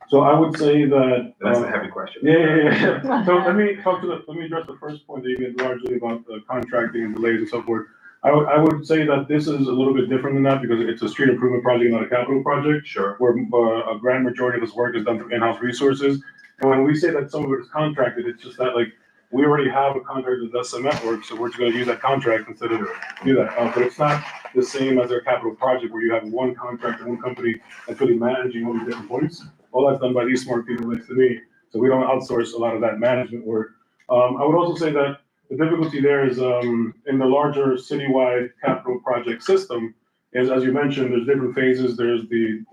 So I would say that. That's a heavy question. Yeah. So let me address the first point that you made largely about the contracting and delays and so forth. I would say that this is a little bit different than that because it's a street improvement project, not a capital project. Sure. Where a grand majority of this work is done through in-house resources. And when we say that some of it is contracted, it's just that like we already have a contract that does cement work, so we're just going to use that contract instead of do that. But it's not the same as our capital project where you have one contractor, one company that's really managing all these different points. All that's done by these smart people next to me, so we don't outsource a lot of that management work. I would also say that the difficulty there is in the larger citywide capital project system is, as you mentioned, there's different phases. There's the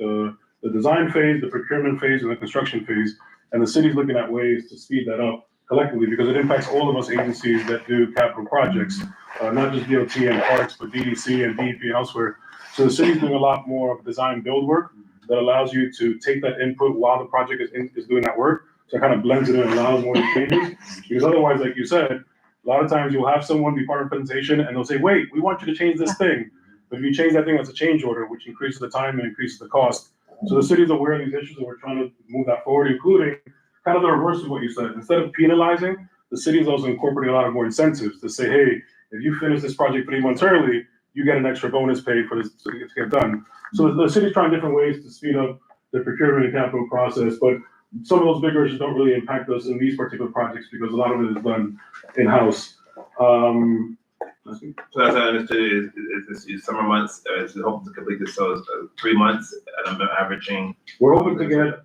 design phase, the procurement phase, and the construction phase. And the city's looking at ways to speed that up collectively because it impacts all of us agencies that do capital projects, not just DOT and parks, but DEC and DEP and elsewhere. So the city's doing a lot more of design build work that allows you to take that input while the project is doing that work. So it kind of blends it in and allows more changes. Because otherwise, like you said, a lot of times you'll have someone be part of a presentation and they'll say, wait, we want you to change this thing. But if you change that thing, that's a change order, which increases the time and increases the cost. So the city's aware of these issues and we're trying to move that forward, including kind of the reverse of what you said. Instead of penalizing, the city's also incorporating a lot of more incentives to say, hey, if you finish this project 3 months early, you get an extra bonus pay for this to get done. So the city's trying different ways to speed up the procurement and capital process, but some of those bigger issues don't really impact us in these particular projects because a lot of it is done in-house. So as I understood, is summer months, is hoping to complete this, so it's 3 months, and I'm averaging. We're hoping to get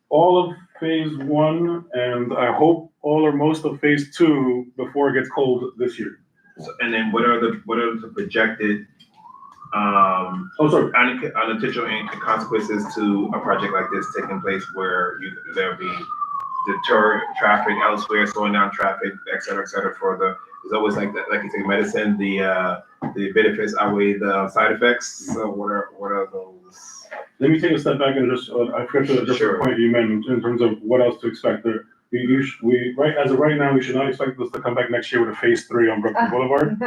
all of phase 1, and I hope all or most of phase 2 before it gets cold this year. So, and then what are the projected unintended consequences to a project like this taking place where there'll be deter traffic elsewhere, slowing down traffic, et cetera, for it's always like that, like you say, medicine, the benefits outweigh the side effects. So what are those? Let me take a step back and just, I forgot to address the point you made in terms of what else to expect there. As of right now, we should not expect this to come back next year with a phase 3 on Brooklyn Boulevard.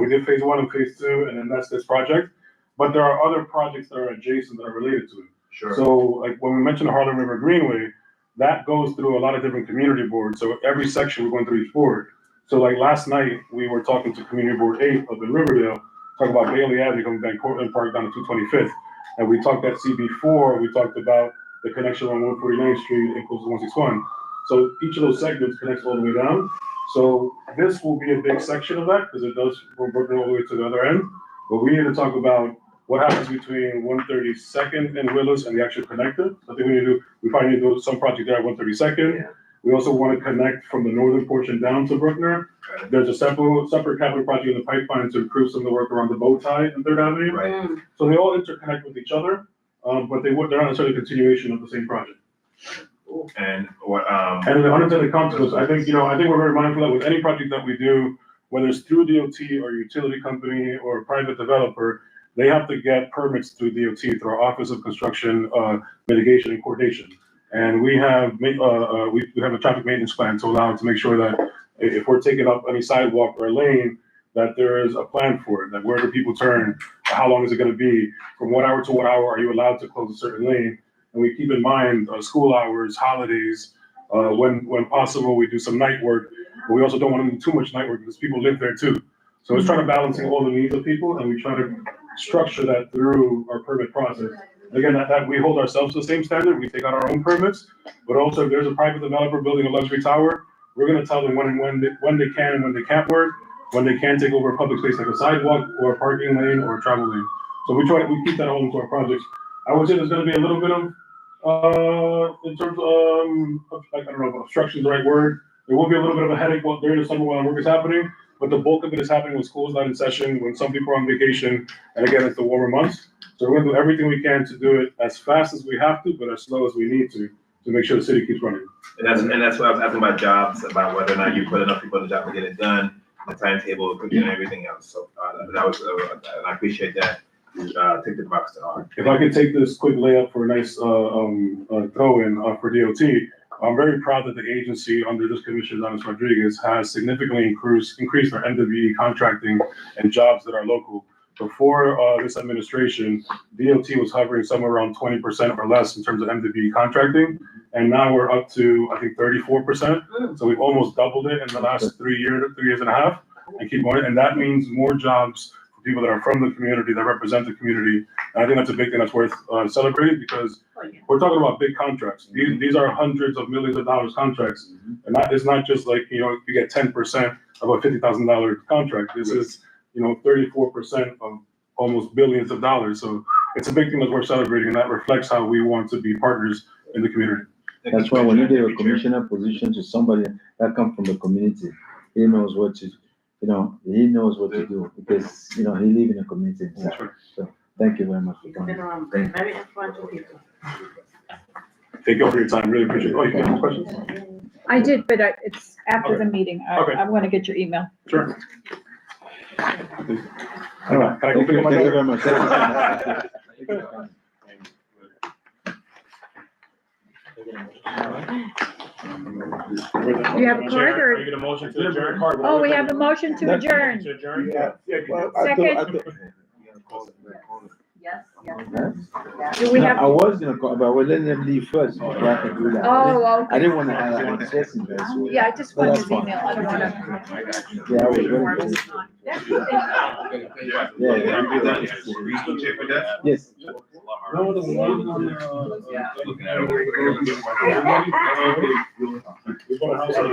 We did phase 1 and phase 2, and then that's this project. But there are other projects that are adjacent that are related to it. Sure. So like when we mentioned the Harlem River Greenway, that goes through a lot of different community boards. So every section we're going through each board. So like last night, we were talking to Community Board 8 up in Riverdale, talking about Bailey Avenue coming back Portland Park down to 225th. And we talked at CB4, we talked about the connection on 149th Street and close to 161. So each of those segments connects all the way down. So this will be a big section of that, because it does from Brooklyn all the way to the other end. But we need to talk about what happens between 132nd and Willis and the actual connector. I think we need to do, we probably need to do some project there at 132nd. We also want to connect from the northern portion down to Brookner. There's a separate capital project in the pipeline to improve some of the work around the bow tie in Third Avenue. Right. So they all interconnect with each other, but they're not necessarily a continuation of the same project. And what, And the unintended consequences, I think we're very mindful that with any project that we do, whether it's through DOT or utility company or a private developer, they have to get permits through DOT, through our Office of Construction, Mitigation and Coordination. And we have a traffic maintenance plan to allow to make sure that if we're taking up any sidewalk or lane, that there is a plan for it, that where do people turn, how long is it gonna be, from what hour to what hour are you allowed to close a certain lane? And we keep in mind, school hours, holidays, when possible, we do some night work, but we also don't want to do too much night work because people live there too. So it's trying to balancing all the needs of people, and we try to structure that through our permit process. Again, that we hold ourselves to the same standard, we take out our own permits, but also if there's a private developer building a luxury tower, we're gonna tell them when they can and when they can't work, when they can take over a public space like a sidewalk or a parking lane or a travel lane. So we keep that all into our projects. I would say there's gonna be a little bit of, in terms of, I don't know if obstruction is the right word. There will be a little bit of a headache during the summer while work is happening, but the bulk of it is happening when school's not in session, when some people are on vacation, and again, it's the warmer months. So we're gonna do everything we can to do it as fast as we have to, but as slow as we need to make sure the city keeps running. and that's why I was asking about jobs, about whether or not you put enough people in the job to get it done, the timetable, and everything else. So, that was, and I appreciate that. Take the box to heart. If I could take this quick layup for a nice throw-in for DOT, I'm very proud that the agency under this Commissioner Donis Rodriguez has significantly increased our MWE contracting and jobs that are local. Before this administration, DOT was hovering somewhere around 20% or less in terms of MWE contracting, and now we're up to, I think, 34%. So we've almost doubled it in the last 3 years and a half, and keep going. And that means more jobs people that are from the community, that represent the community. And I think that's a big thing that's worth celebrating, because we're talking about big contracts. These are hundreds of millions of dollars contracts. And it's not just like, you get 10% of a $50,000 contract. This is, 34% of almost billions of dollars. So it's a big thing that we're celebrating, and that reflects how we want to be partners in the community. That's why when you give a commissioner position to somebody that comes from the community, he knows what to do, because, he lives in a community. So thank you very much for coming. Very influential people. Thank you all for your time, really appreciate it. Oh, you got any questions? I did, but it's after Okay. the meeting. Okay. I'm gonna get your email. Sure. All right, Can I go thank pick you up my very daughter? much. Thank you. Do you have a card or? Can I get a motion to adjourn? Oh, we have a motion to adjourn. To adjourn? Yeah. Well, Second. Yes. Do we have? I was gonna call, but we're letting them leave first, so I can do that. Oh, I didn't wanna have an access in there, so. Yeah, I just want That's his fine. email. I don't wanna. Yeah, I was ready. Yes. No, the one on, Looking at it. we bought a house on